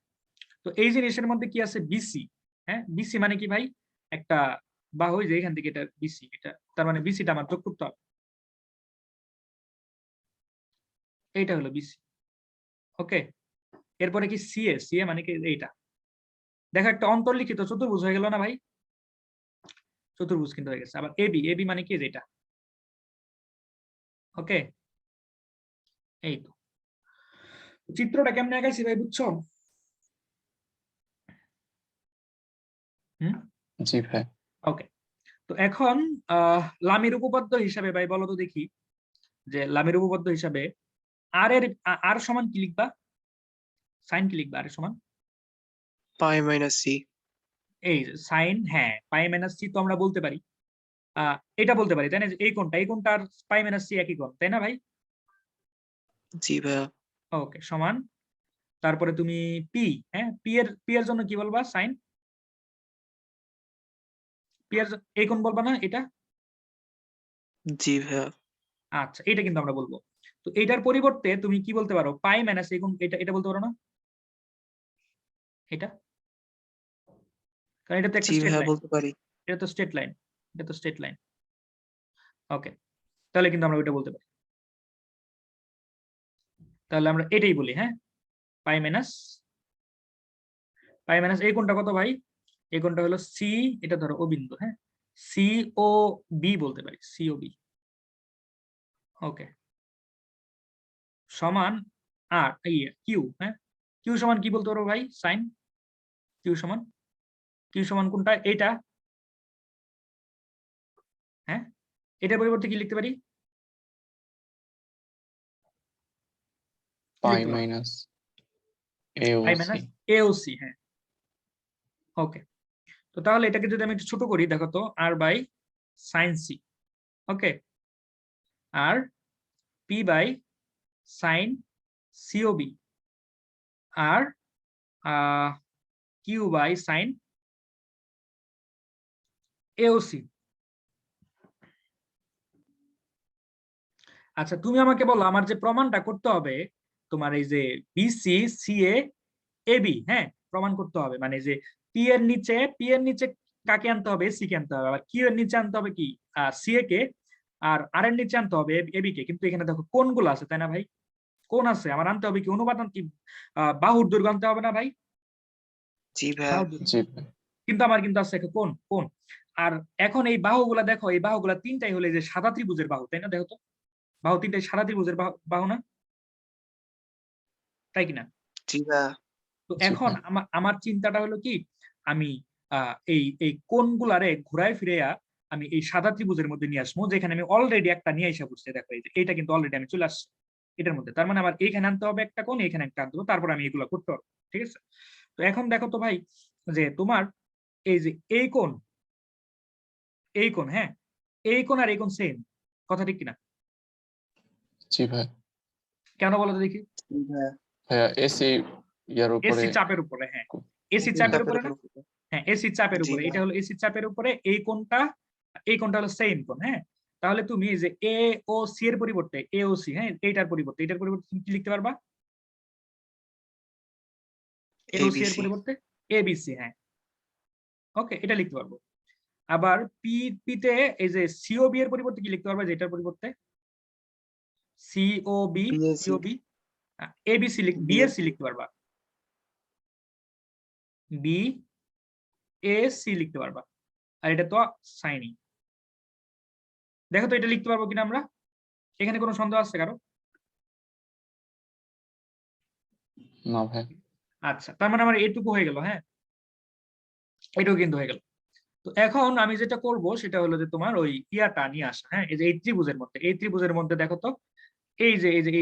তো এই জিনিসের মধ্যে কি আছে, বিসি, হ্যাঁ। বিসি মানে কি ভাই, একটা বাহু, যে এখান থেকে এটা বিসি, এটা তার মানে বিসিটা আমার যোগ করতে হবে, এইটা হলো বিসি। ওকে, এরপরে কি সিএ, সিএ মানে কি এইটা, দেখো একটা অন্তর্লিখিত চতুর্ভুজ হয়ে গেল না ভাই, চতুর্ভুজ কিন্তু হয়ে গেছে। আবার এবি, এবি মানে কি যেটা, ওকে। এই তো চিত্রটা কেমনে আঁকাইছি ভাই, বুঝছো? জি ভাই। ওকে, তো এখন লামির উপপাদ্য হিসাবে ভাই বলো তো দেখি, যে লামির উপপাদ্য হিসাবে আর সমান কি লিখবা, সাইন কি লিখবা আর সমান, পাই মাইনাস সি। এই সাইন, হ্যাঁ, পাই মাইনাস সি তো আমরা বলতে পারি, এটা বলতে পারি তাই না, এই কোণটা আর পাই মাইনাস সি একই কোণ, তাই না ভাই? জি ভাইয়া। ওকে, সমান, তারপরে তুমি পি, হ্যাঁ, পি এর জন্য কি বলবা, সাইন, পি এর এই কোণ বলবা না এটা? জি ভাইয়া। আচ্ছা, এটা কিন্তু আমরা বলবো। তো এটার পরিবর্তে তুমি কি বলতে পারো, পাই মাইনাস এই কোণ, এটা বলতে পারো না, এটা, কারণ এটা তো একটা জি স্ট্রেট ভাইয়া লাইন, বলতে পারি। এটা তো স্ট্রেট লাইন, এটা তো স্ট্রেট লাইন। ওকে, তাহলে কিন্তু আমরা ওইটা বলতে পারি, তাহলে আমরা এটাই বলি, হ্যাঁ, পাই মাইনাস এই কোণটা কত ভাই, এই কোণটা হলো সি, এটা ধরো ও বিন্দু, হ্যাঁ, সি ও বি বলতে পারি, সি ও বি। ওকে, সমান আর কিউ, হ্যাঁ, কিউ সমান কি বলতে পারো ভাই, সাইন, কিউ সমান কোনটা, এইটা, হ্যাঁ, এটার পরিবর্তে কি লিখতে পারি, pi minus pi AOC. Minus AOC, হ্যাঁ। ওকে, তো তাহলে এটাকে যদি আমি একটু ছোট করি, দেখো তো, R by sine C, okay, আর পি বাই সাইন সিওবি, আর কিউ বাই সাইন এওসি। আচ্ছা, তুমি আমাকে বলো, আমার যে প্রমাণটা করতে হবে, তোমার এই যে বিসি সিএ এবি, হ্যাঁ, প্রমাণ করতে হবে, মানে যে পি এর নিচে কাকে আনতে হবে, সি কে আনতে হবে, আবার কিউ এর নিচে আনতে হবে কি, সিএ কে, আর আর এর নিচে আনতে হবে এবি কে। কিন্তু এখানে দেখো কোণগুলো আছে, তাই না ভাই, কোণ আছে, আমার আনতে হবে কি, অনুপাত কি, বাহুর দৈর্ঘ্য আনতে হবে না ভাই, জি ভাইয়া। বাহুর দৈর্ঘ্য। জি ভাই। কিন্তু আমার কিন্তু আছে একটা কোণ। আর এখন এই বাহুগুলা দেখো, এই বাহুগুলা তিনটাই হলে যে সাদা ত্রিভুজের বাহু, তাই না, দেখো তো, বাহু তিনটাই সাদা ত্রিভুজের বাহু না, তাই কিনা? জি ভাইয়া। তো জি এখন ভাই। আমার চিন্তাটা হলো কি, আমি এই কোণগুলারে ঘুরায় ফিরেয়া আমি এই সাদা ত্রিভুজের মধ্যে নিয়ে আসবো, যেখানে আমি অলরেডি একটা নিয়ে এসে বসছি, দেখো এই যে এইটা কিন্তু অলরেডি আমি চলে আসছি এটার মধ্যে, তার মানে আমার এইখানে আনতে হবে একটা কোণ, এখানে একটা আনতে হবে, তারপর আমি এগুলো করতে পারবো, ঠিক আছে? তো এখন দেখো তো ভাই, যে তোমার এই যে এই কোণ, হ্যাঁ, এই কোণ আর এই কোণ সেম, কথা ঠিক কিনা? জি ভাই। কেন বলো তো দেখি? জি ভাইয়া। ভাইয়া এসি ইয়ার উপরে। এসি চাপের উপরে, হ্যাঁ, এসি চাপের উপরে না, হ্যাঁ, এসি চাপের জি উপরে, এটা ভাইয়া। হলো এসি চাপের উপরে, এই কোণটা হলো সেম কোণ, হ্যাঁ। তাহলে তুমি এই যে এ ও সি এর পরিবর্তে এ ও সি, হ্যাঁ, এটার পরিবর্তে তুমি কি লিখতে পারবা, এ ও সি এর এবিসি। পরিবর্তে এবিসি, হ্যাঁ। ওকে, এটা লিখতে পারবো। আবার পিতে এই যে সিওবি এর পরিবর্তে কি লিখতে পারবা, যেটার পরিবর্তে সিওবি, বিএসি। এবিসি বিএসসি লিখতে পারবা, বি এ সি লিখতে পারবা, আর এটা তো সাইনি। দেখো তো এটা লিখতে পারবো কিনা আমরা, এখানে কোনো সন্দেহ আছে কারো? না ভাই। আচ্ছা, তার মানে আমার এটুকু হয়ে গেল, হ্যাঁ, এটুকু কিন্তু হয়ে গেল। তো এখন আমি যেটা করব সেটা হলো যে তোমার ওই ইয়াটা নিয়ে আসা, হ্যাঁ, এই যে এই ত্রিভুজের মধ্যে দেখো তো, এই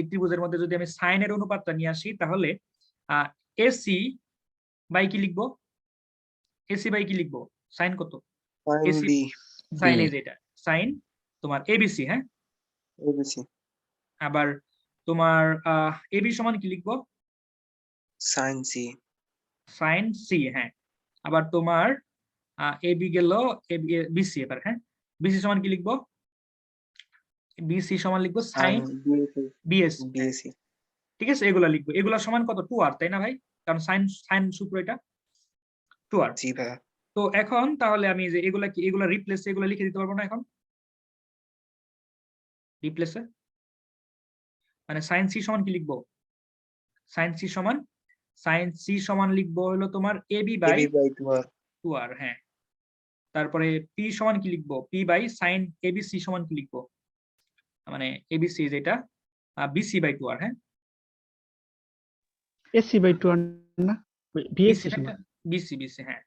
ত্রিভুজের মধ্যে যদি আমি সাইনের অনুপাতটা নিয়ে আসি, তাহলে এসি বাই কি লিখবো? এসি বাই কি লিখবো? সাইন কত? sin A C b sine B, এই যেটা সাইন তোমার এবিসি, হ্যাঁ। abc আবার তোমার এবি সমান কি লিখবো? sin c সাইন সি, হ্যাঁ। আবার তোমার এবি গেল বিসি, এবার হ্যাঁ, বিসি সমান কি লিখবো? বিসি সমান লিখবো সাইন sin বিএস, bsc ঠিক আছে, এগুলা লিখবো। এগুলা সমান কত? 2r, তাই না ভাই? কারণ সাইন সাইন সূত্র এটা 2r। জি ভাইয়া তো এখন তাহলে আমি যে এগুলা রিপ্লেস, এগুলা লিখে দিতে পারবো না এখন? রিপ্লেসে মানে সাইন সি সমান কি লিখবো? সাইন সি সমান লিখবো হলো তোমার AB by ab by 2r 2r, হ্যাঁ। তারপরে পি সমান কি লিখবো? পি বাই সাইন এবিসি সমান কি লিখবো? মানে এবিসি যেটা বিসি বাই 2r, হ্যাঁ। এসি বাই 2 না, বিএসসি সমান বিসি, হ্যাঁ।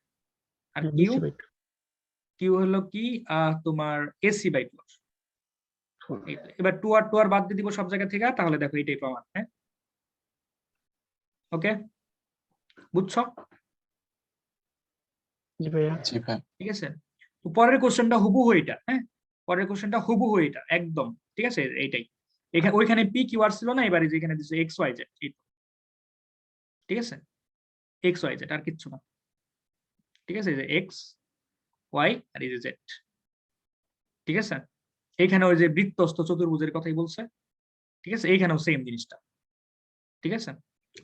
আর কিউ বিএসসি বাই 2। কিউ হলো কি তোমার এসি বাই 2r। এবার 2r বাদ দিয়ে দিব সব জায়গা থেকে, তাহলে দেখো এটাই প্রমাণ, হ্যাঁ। ওকে, বুঝছো? জি ভাইয়া। জি ভাই। ঠিক আছে, তো পরের কোশ্চেনটা হুবহু এটা, হ্যাঁ, পরের কোশ্চেনটা হুবহু এটা একদম, ঠিক আছে, এইটাই। এখানে ওইখানে পি কিউ আর ছিল না, এবারে যেখানে দিচ্ছে এক্স ওয়াই জেড, ঠিক আছে, এক্স ওয়াই জেড আর কিচ্ছু না, ঠিক আছে, যে এক্স ওয়াই আর এই যে জেড, ঠিক আছে। এইখানে ওই যে বৃত্তস্থ চতুর্ভুজের কথাই বলছে, ঠিক আছে, এইখানেও সেম জিনিসটা, ঠিক আছে,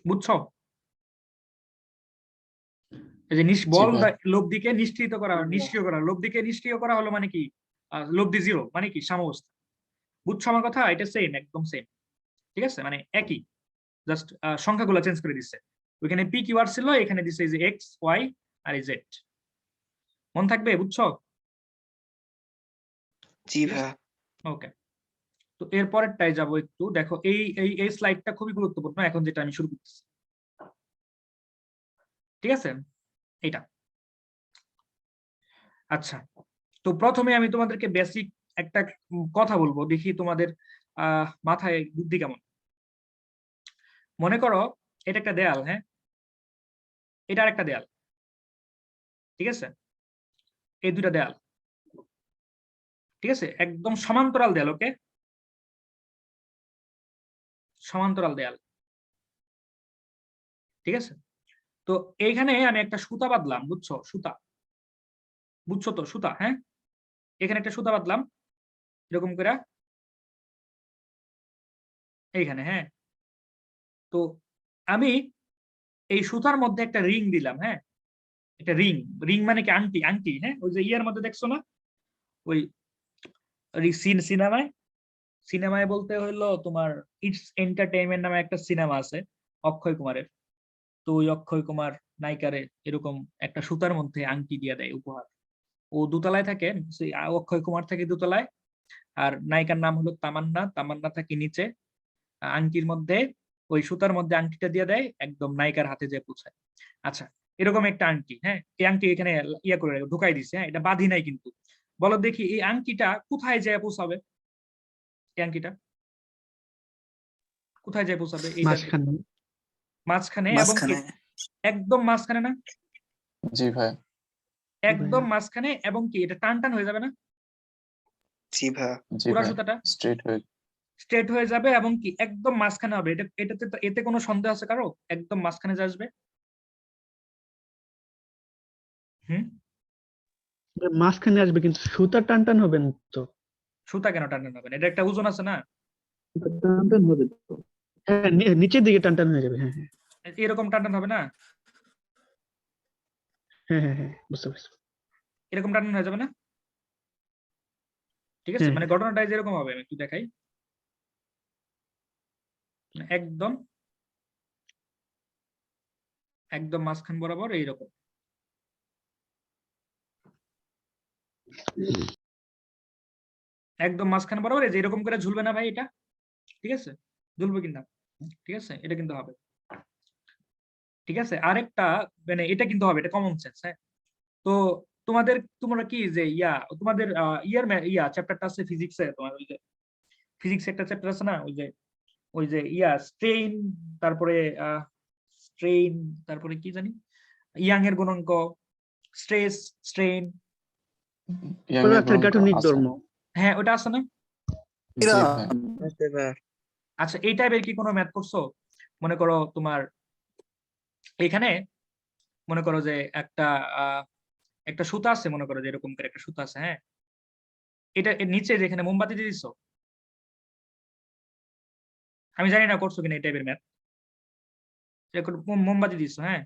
বুঝছো? এই যে বল ভাই। লব্ধিকে নিষ্ক্রিয় করা, লব্ধিকে নিষ্ক্রিয় করা হলো মানে কি? লব্ধি জিরো মানে কি? সাম্যাবস্থা। বুঝছো আমার কথা? এটা সেম, একদম সেম, ঠিক আছে, মানে একই, জাস্ট সংখ্যাগুলো চেঞ্জ করে দিচ্ছে। ওইখানে পি কিউ আর ছিল, এখানে দিচ্ছে এই যে এক্স ওয়াই আর এই জেড। মন থাকবে? বুঝছো? জি ভাইয়া ওকে, তো এরপরেরটাই যাবো একটু। দেখো এই এই এই স্লাইডটা খুবই গুরুত্বপূর্ণ এখন যেটা আমি শুরু করতেছি, ঠিক আছে, এটা। আচ্ছা, তো প্রথমে আমি তোমাদেরকে বেসিক একটা কথা বলবো, দেখি তোমাদের মাথায় বুদ্ধি কেমন। মনে করো এটা একটা দেয়াল, হ্যাঁ, এটা আরেকটা দেয়াল, ঠিক আছে, এই দুইটা দেয়াল, ঠিক আছে, একদম সমান্তরাল দেয়াল, ওকে, সমান্তরাল দেয়াল, ঠিক আছে। তো এইখানে আমি একটা সুতা বাঁধলাম, বুঝছো? সুতা, বুঝছো তো? সুতা, হ্যাঁ, এখানে একটা সুতা বাঁধলাম এরকম করে এইখানে, হ্যাঁ। তো আমি এই সুতার মধ্যে একটা রিং দিলাম, হ্যাঁ, একটা রিং। রিং মানে কি? আংটি, আংটি, হ্যাঁ, ওই যে ইয়ার মধ্যে দেখছো না, ওই সিনেমায়, সিনেমায় বলতে হলো তোমার ইটস এন্টারটেইনমেন্ট নামে একটা সিনেমা আছে অক্ষয় কুমারের। তো ওই অক্ষয় কুমার নায়িকারে এরকম একটা সুতার মধ্যে আংটি দিয়ে দেয় উপহার। ও দোতলায় থাকে, সেই অক্ষয় কুমার থাকে দোতলায়, আর নায়িকার নাম হলো তামান্না, তামান্না থাকে নিচে। আংটির মধ্যে, ওই সুতার মধ্যে আংটিটা দিয়ে দেয়, একদম নায়িকার হাতে যে পৌঁছায়। আচ্ছা, এরকম একটা আংটি, হ্যাঁ, এই আংটি এখানে ইয়া করে ঢুকাই দিছে, হ্যাঁ, এটা বাঁধি নাই কিন্তু। বলো দেখি এই আংটিটা কোথায় যায় পৌঁছাবে? এই আংটিটা কোথায় যায় পৌঁছাবে? এইটা মাঝখানে। মাঝখানে, এবং কি মাঝখানে একদম মাঝখানে না? জি ভাই। একদম মাঝখানে, এবং কি এটা টান টান হয়ে যাবে না? জি ভাইয়া জি পুরা ভাই। সুতাটা স্ট্রেট হয়ে। স্ট্রেট হয়ে যাবে, এবং কি একদম মাঝখানে হবে। এতে কোনো সন্দেহ আছে কারো? একদম মাঝখানে যে আসবে। হুম, মাঝখানে আসবে কিন্তু সুতা টান টান হবে না তো। সুতা কেন টান টান হবে না? এটা একটা ওজন আছে না? টান টান হবে তো। হ্যাঁ, নিচের দিকে টান টান হয়ে যাবে। হ্যাঁ এরকম টান টান হবে না? হ্যাঁ হ্যাঁ হ্যাঁ, বুঝতে পারছি। এরকম টান টান হয়ে যাবে না? ঠিক আছে, হ্যাঁ মানে ঘটনাটা যেরকম হবে আমি একটু দেখাই। একদম একদম মাঝখান বরাবর এইরকম, একদম মাঝখান বরাবর এই যে এরকম করে ঝুলবে না ভাই এটা? ঠিক আছে, ঝুলবে কিনা? ঠিক আছে, এটা কিন্তু হবে, ঠিক আছে। আরেকটা মানে এটা কিন্তু হবে, এটা কমন সেন্স, হ্যাঁ। তো তোমরা কি যে তোমাদের চ্যাপ্টারটা আছে ফিজিক্সে, তোমার ওই যে ফিজিক্স একটা চ্যাপ্টার আছে না, ওই যে স্ট্রেইন, তারপরে স্ট্রেইন, তারপরে কি জানি ইয়াং এর গুণাঙ্ক, স্ট্রেস, স্ট্রেইন, ইয়াং এর পদার্থের গুণাঙ্ক গাঠনিক আছে। ধর্ম। হ্যাঁ ওটা আছে না? জি ভাই। বুঝতে পার। আচ্ছা এই টাইপের কি কোনো ম্যাথ করছো? মনে করো তোমার এখানে মনে করো যে একটা সুতা আছে, মনে করো যে এরকম করে একটা সুতা আছে, হ্যাঁ, এটা এর নিচে যেখানে মোমবাতি দিয়ে দিছো, আমি জানি না করছো কিনা এই টাইপের ম্যাথ, মোমবাতি দিছো, হ্যাঁ,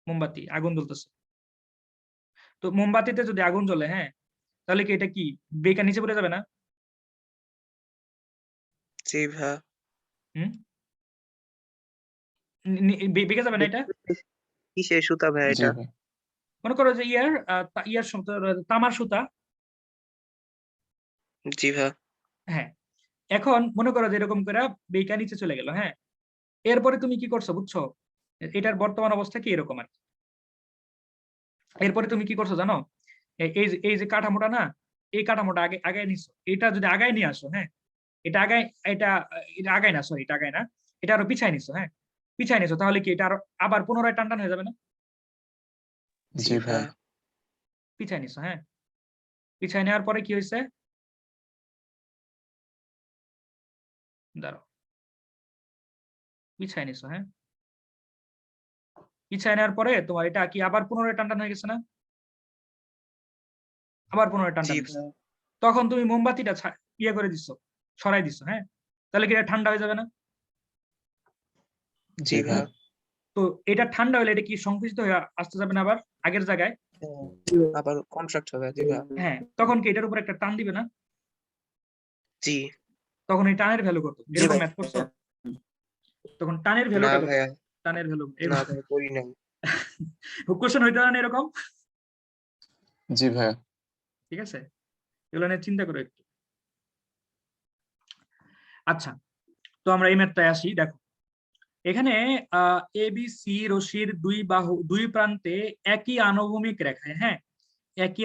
মোমবাতি আগুন জ্বলতেছে, তো মোমবাতিতে যদি আগুন জ্বলে, হ্যাঁ, তাহলে কি এটা কি বেকার নিচে পড়ে যাবে না? জি ভাইয়া। হুম, বেঁকে যাবে না এটা? কিসের সুতা ভাইয়া জি এটা? ভাই। মনে করো যে তামার সুতা, জি ভাইয়া। হ্যাঁ, এখন মনে করো যে এরকম করে বেকার নিচে চলে গেল, হ্যাঁ, এরপরে তুমি কি করছো বুঝছো, এটার বর্তমান অবস্থা কি এরকম আর কি। এরপরে তুমি কি করছো জানো, এই যে কাঠামোটা না, এই কাঠামোটা আগে আগায় নিছো, এটা যদি আগায় নিয়ে আসো, হ্যাঁ, এটা আগায়, এটা আগায় না, সরি এটা আগায় না, এটা আরো পিছায় নিছো, হ্যাঁ, পিছায় নিছো, তাহলে কি এটা আরো আবার পুনরায় টান টান হয়ে যাবে না? জি জি ভাই। ভাইয়া। পিছায় নিছো, হ্যাঁ, পিছায় নেওয়ার পরে কি হয়েছে, দাঁড়াও, পিছায় নিছো, হ্যাঁ, পিছায় নেওয়ার পরে তোমার এটা কি আবার পুনরায় টান টান হয়ে গেছে না? আবার পুনরায় টান জি টান হয়েছে। ভাইয়া। তখন তুমি মোমবাতিটা করে দিছো, সরাই দিছো, হ্যাঁ, তাহলে কি এটা ঠান্ডা হয়ে যাবে না? জি জি ভাই। ভাইয়া। তো এটা ঠান্ডা হলে এটা কি সংকুচিত হয়ে আসতে যাবে না আবার আগের জায়গায়? হ্যাঁ, আবার কন্ট্রাক্ট হবে। জি ভাইয়া। হ্যাঁ, তখন কি এটার উপর একটা টান দিবে না? জি। তখন এই টানের ভ্যালু কত? জি এরকম ভাই। ম্যাথ করছো? তখন টানের না ভ্যালুটা কত? ভাইয়া, টানের ভ্যালু না ভাইয়া করি নাই। কোশ্চেন হইতে পারে না এরকম, জি ভাই। ঠিক আছে, এগুলো নিয়ে চিন্তা করো একটু। আচ্ছা, তো আমরা এই ম্যাথটায় আসি, দেখো এখানে এবিসি রশির দুই প্রান্তে একই আনুভূমিক রেখায়, হ্যাঁ, একই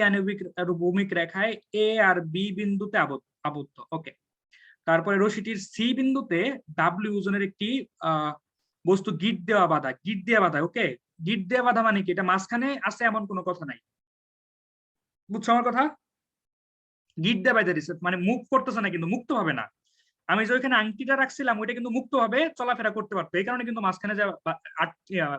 আনুভূমিক রেখায় এ আর বি বিন্দুতে আবদ্ধ, ওকে। তারপরে রশিটির সি বিন্দুতে ডাব্লিউ ওজনের একটি বস্তু গিট দেওয়া বাঁধা, ওকে। গিট দেওয়া বাঁধা মানে কি, এটা মাঝখানে আছে এমন কোনো কথা নাই, বুঝছো আমার কথা? গিট দেওয়া বাঁধা দিচ্ছে মানে মুভ করতেছে না, কিন্তু মুক্ত হবে না। আমি যে ওইখানে আংটিটা রাখছিলাম ওইটা কিন্তু মুক্ত ভাবে চলাফেরা করতে পারতো, এই কারণে কিন্তু মাঝখানে যে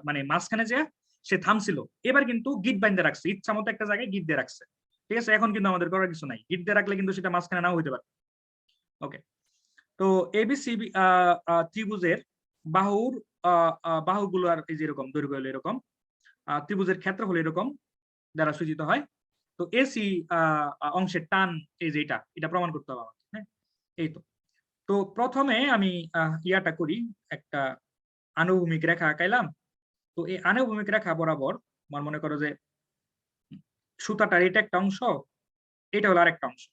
মানে মাঝখানে যে সে থামছিল, এবার কিন্তু গিট বাইন্ধে রাখছে, ইচ্ছা মতো একটা জায়গায় গিট দিয়ে রাখছে, ঠিক আছে। এখন কিন্তু আমাদের করার কিছু নাই, গিট দিয়ে রাখলে কিন্তু সেটা মাঝখানে নাও হইতে পারে, ওকে। তো এবিসি ত্রিভুজের বাহুর বাহুগুলো আর এই যে এরকম দৈর্ঘ্য হলো এরকম, ত্রিভুজের ক্ষেত্র হলো এরকম দ্বারা সূচিত হয়। তো এসি অংশের টান এই যে এটা প্রমাণ করতে হবে আমাকে, হ্যাঁ, এই তো। তো প্রথমে আমি ইয়াটা করি, একটা আনুভূমিক রেখা আঁকাইলাম। তো এই আনুভূমিক রেখা বরাবর আমার মনে করো যে সুতাটার এটা একটা অংশ, এটা হলো আরেকটা অংশ,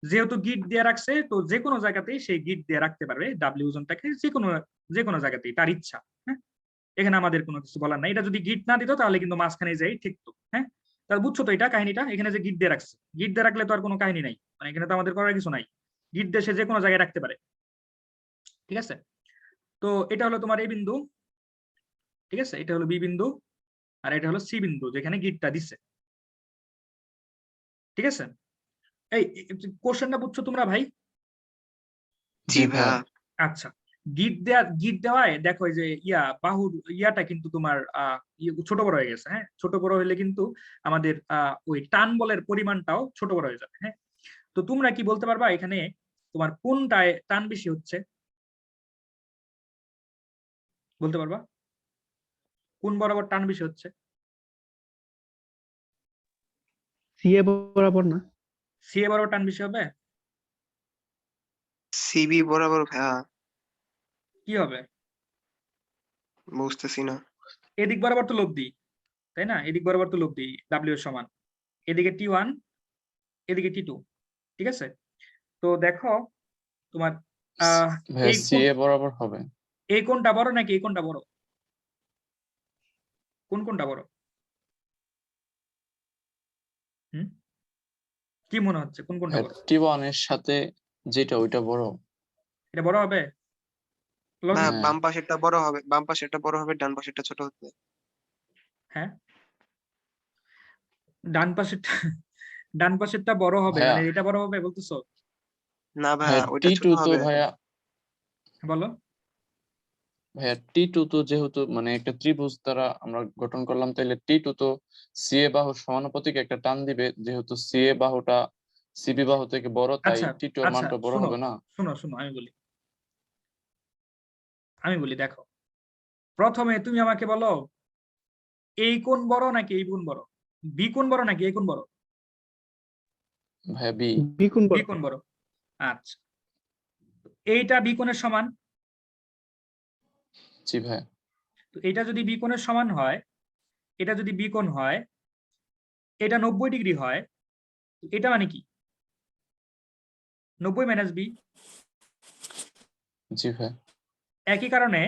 যেহেতু গিট দিয়ে রাখছে তো যে কোনো জায়গাতেই সেই গিট দিয়ে রাখতে পারবে ডাব্লিউ ওজনটাকে, যে কোনো জায়গাতেই তার ইচ্ছা, হ্যাঁ, এখানে আমাদের কোনো কিছু বলার নাই। এটা যদি গিট না দিত তাহলে কিন্তু মাঝখানে যাই ঠিকতো, হ্যাঁ। তাহলে বুঝছো তো এটা কাহিনীটা, এখানে যে গিট দিয়ে রাখছে, গিট দিয়ে রাখলে তো আর কোনো কাহিনী নাই, মানে এখানে তো আমাদের করার কিছু নাই, গিট দিয়ে সে যে কোনো জায়গায় রাখতে পারে, ঠিক আছে। তো এটা হলো তোমার এই বিন্দু, ঠিক আছে, এটা হলো বি বিন্দু, আর এটা হলো সি বিন্দু যেখানে গিটটা দিচ্ছে, ঠিক আছে। এই কোশ্চেনটা বুঝছো তোমরা ভাই? জি ভাইয়া। আচ্ছা, গিট দেওয়ায় দেখো এই যে বাহুর ইয়াটা কিন্তু তোমার ছোট বড় হয়ে গেছে, হ্যাঁ, ছোট বড় হলে কিন্তু আমাদের ওই টান বলের পরিমাণটাও ছোট বড় হয়ে যাবে, হ্যাঁ। তো তোমরা কি বলতে পারবা এখানে তোমার কোনটায় টান বেশি হচ্ছে, বলতে পারবা কোন বরাবর টান বেশি হচ্ছে? সিএ বরাবর না? সি এ বরাবর টান বেশি হবে, সিবি বরাবর ভাইয়া। কি হবে? বুঝতেছি না। এদিক বরাবর তো লব্ধি, তাই না, এদিক বরাবর তো লব্ধি, ডাব্লিউ এর সমান, এদিকে T1, এদিকে T2, ঠিক আছে। তো দেখো তোমার ভাই এই সি এ বরাবর হবে। এই কোনটা বড় নাকি এই কোনটা বড়, কোনটা বড়? হুম কি মনে হচ্ছে কোনটা বড়? T1 এর সাথে যেটা ওইটা বড়। এটা বড় হবে? না, লজিক। হ্যাঁ। বাম পাশেরটা বড় হবে, বাম পাশেরটা বড় হবে, ডান পাশেরটা ছোট হবে। হ্যাঁ, ডান পাশেরটা ডান পাশেরটা বড় হবে, ভাইয়া মানে এটা বড় হবে বলতেছো? না ভাইয়া ভাইয়া, ওইটা ছোট T2 তো হবে। ভাইয়া বলো। T2 তো যেহেতু মানে একটা ত্রিভুজ দ্বারা আমরা গঠন করলাম, তাইলে T2 তো CA বাহুর সমানুপাতিক একটা টান দিবে, যেহেতু CA বাহুটা CB বাহু থেকে বড়, তাই আচ্ছা T2 এর আচ্ছা, মানটা বড় শোনো হবে না? শোনো শোনো, আমি বলি দেখো, প্রথমে তুমি আমাকে বলো এই কোণ বড় নাকি এই কোণ বড়, বি কোণ বড় নাকি এই কোণ বড়? ভাইয়া B। বি কোণ বি বড়। কোণ বড়। আচ্ছা, এইটা বি কোণের সমান, জি ভাইয়া। তো এটা যদি বি কোণের সমান হয়, এটা যদি বি কোণ হয়, এটা 90 ডিগ্রি হয়, এটা মানে কি 90 মাইনাস বি। জি ভাইয়া। একই কারণে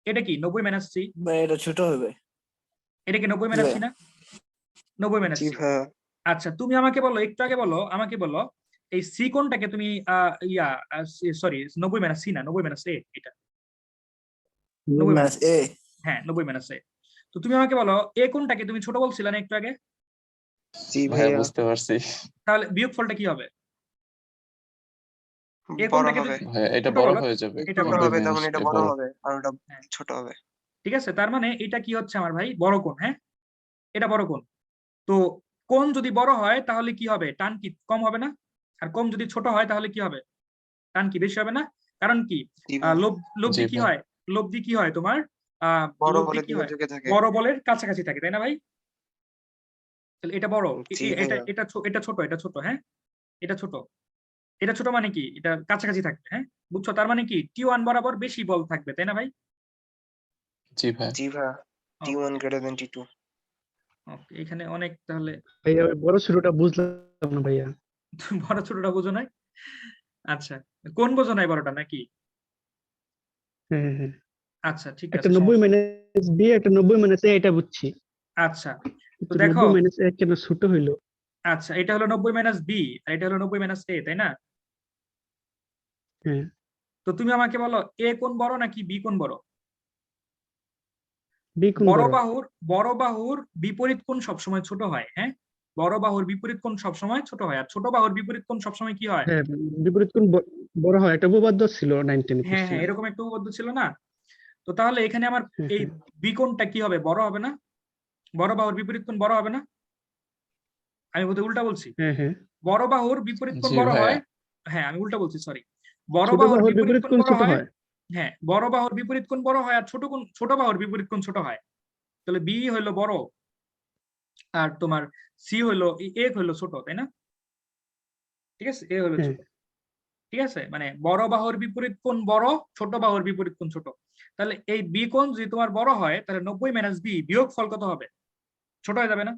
এটা কি 90 মাইনাস সি, ভাই এটা ছোট হবে। এটা কি 90 জি মাইনাস সি ভাইয়া। না? 90 মাইনাস জি সি। ভাইয়া। আচ্ছা, তুমি আমাকে বলো, একটু আগে বলো, আমাকে বলো এই সি কোণটাকে তুমি ইয়া সরি 90 মাইনাস সি না, 90 মাইনাস এ, এটা 90 মাইনাস, মাইনাস এ। হ্যাঁ 90 মাইনাস এ। তো তুমি আমাকে বলো এ কোণটাকে তুমি ছোট বলছিলে না একটু আগে, জি ভাইয়া ভাইয়া, বুঝতে পারছি। তাহলে বিয়োগফলটা কি হবে? এ বড় কোণটাকে হবে। তুমি ভাইয়া এটা ছোট বড় বলো, হয়ে যাবে, এটা ছোট বড় 90 হবে, হবে। তখন মাইনাস এটা এ বড় বড়। হবে আর ওটা হ্যাঁ, ছোট হবে। ঠিক আছে, তার মানে এটা কি হচ্ছে আমার ভাই, বড় কোণ। হ্যাঁ, এটা বড় কোণ। তো কোণ যদি বড় হয় তাহলে কি হবে, টান কি কম হবে না? আর কোণ যদি ছোট হয় তাহলে কি হবে, টান কি বেশি হবে না? কারণ কি জি ভাইয়া। লোভ, লব্ধি জি কি ভাই। হয়, লব্ধি কি হয় তোমার, বড় লব্ধি বলের কি দিকে হয়, ঝুঁকে থাকে। বড় বলের কাছাকাছি থাকে, তাই না ভাই? তাহলে এটা বড়, জি এটা ভাইয়া। এটা এটা ছোট, এটা ছোট। হ্যাঁ, এটা ছোট, এটা ছোট মানে কি, এটা কাছাকাছি থাকবে। হ্যাঁ, বুঝছো, তার মানে কি T1 বরাবর বেশি বল থাকবে, তাই না ভাই? জি ভাই। জি ভাইয়া। T1 greater than T2। ওকে, এখানে অনেক তাহলে ভাইয়া ওই বড় ছোটটা বুঝলাম না ভাইয়া। বড় ছোটটা বোঝো নাই? আচ্ছা, কোন বোঝো নাই, বড়টা নাকি? হ্যাঁ হ্যাঁ হ্যাঁ। আচ্ছা ঠিক একটা আছে, 90 সমস্যা নেই। মাইনাস বি, একটা 90 মাইনাস এ, এটা বুঝছি। আচ্ছা, তো কিন্তু দেখো, 90 মাইনাস এ কেন ছোট হইলো? আচ্ছা এটা হলো 90 মাইনাস বি, আর এটা হলো 90 মাইনাস এ, তাই না? হ্যাঁ, তো তুমি আমাকে বলো এ কোণ বড় নাকি বি কোণ বড়? বি কোণ বড় বড়। বাহুর, বড় বাহুর বিপরীত কোণ সবসময় ছোট হয়। হ্যাঁ, বড় বাহুর বিপরীত কোণ সবসময় ছোট হয়, আর ছোট বাহুর বিপরীত কোণ সবসময় কি হয়? হ্যাঁ, বিপরীত কোণ বড় হয়, একটা উপপাদ্য ছিল 9 10 হ্যাঁ হ্যাঁ, পড়ছিলাম। এরকম একটা উপপাদ্য ছিল না? তো তাহলে এখানে আমার হ্যাঁ এই হ্যাঁ বি কোণটা কি হবে, বড় হবে না? বড় বাহুর বিপরীত কোণ বড় হবে না? আমি বোধহয় উল্টা বলছি। হ্যাঁ হ্যাঁ। বড় বাহুর বিপরীত কোণ জি বড় ভাইয়া। হয়। হ্যাঁ, আমি উল্টা বলছি, সরি। বড় ছোট বাহুর বাহুর বিপরীত বিপরীত কোণ কোণ বড় ছোট হয়। হয়। হ্যাঁ, বড় বাহুর বিপরীত কোণ বড় হয়, আর ছোট বাহুর বিপরীত কোণ ছোট হয়। তাহলে বি হইলো বড়, আর তোমার সি হইলো, এ হইলো ছোট, তাই না? ঠিক আছে, এ হইলো হ্যাঁ, ছোট। ঠিক আছে, মানে বড় বাহুর বিপরীত কোণ বড়, ছোট বাহুর বিপরীত কোণ ছোট। তাহলে এই বি কোণ যদি তোমার বড় হয়, তাহলে 90 মাইনাস বি বিয়োগ ফল কত হবে, ছোট হয়ে যাবে না?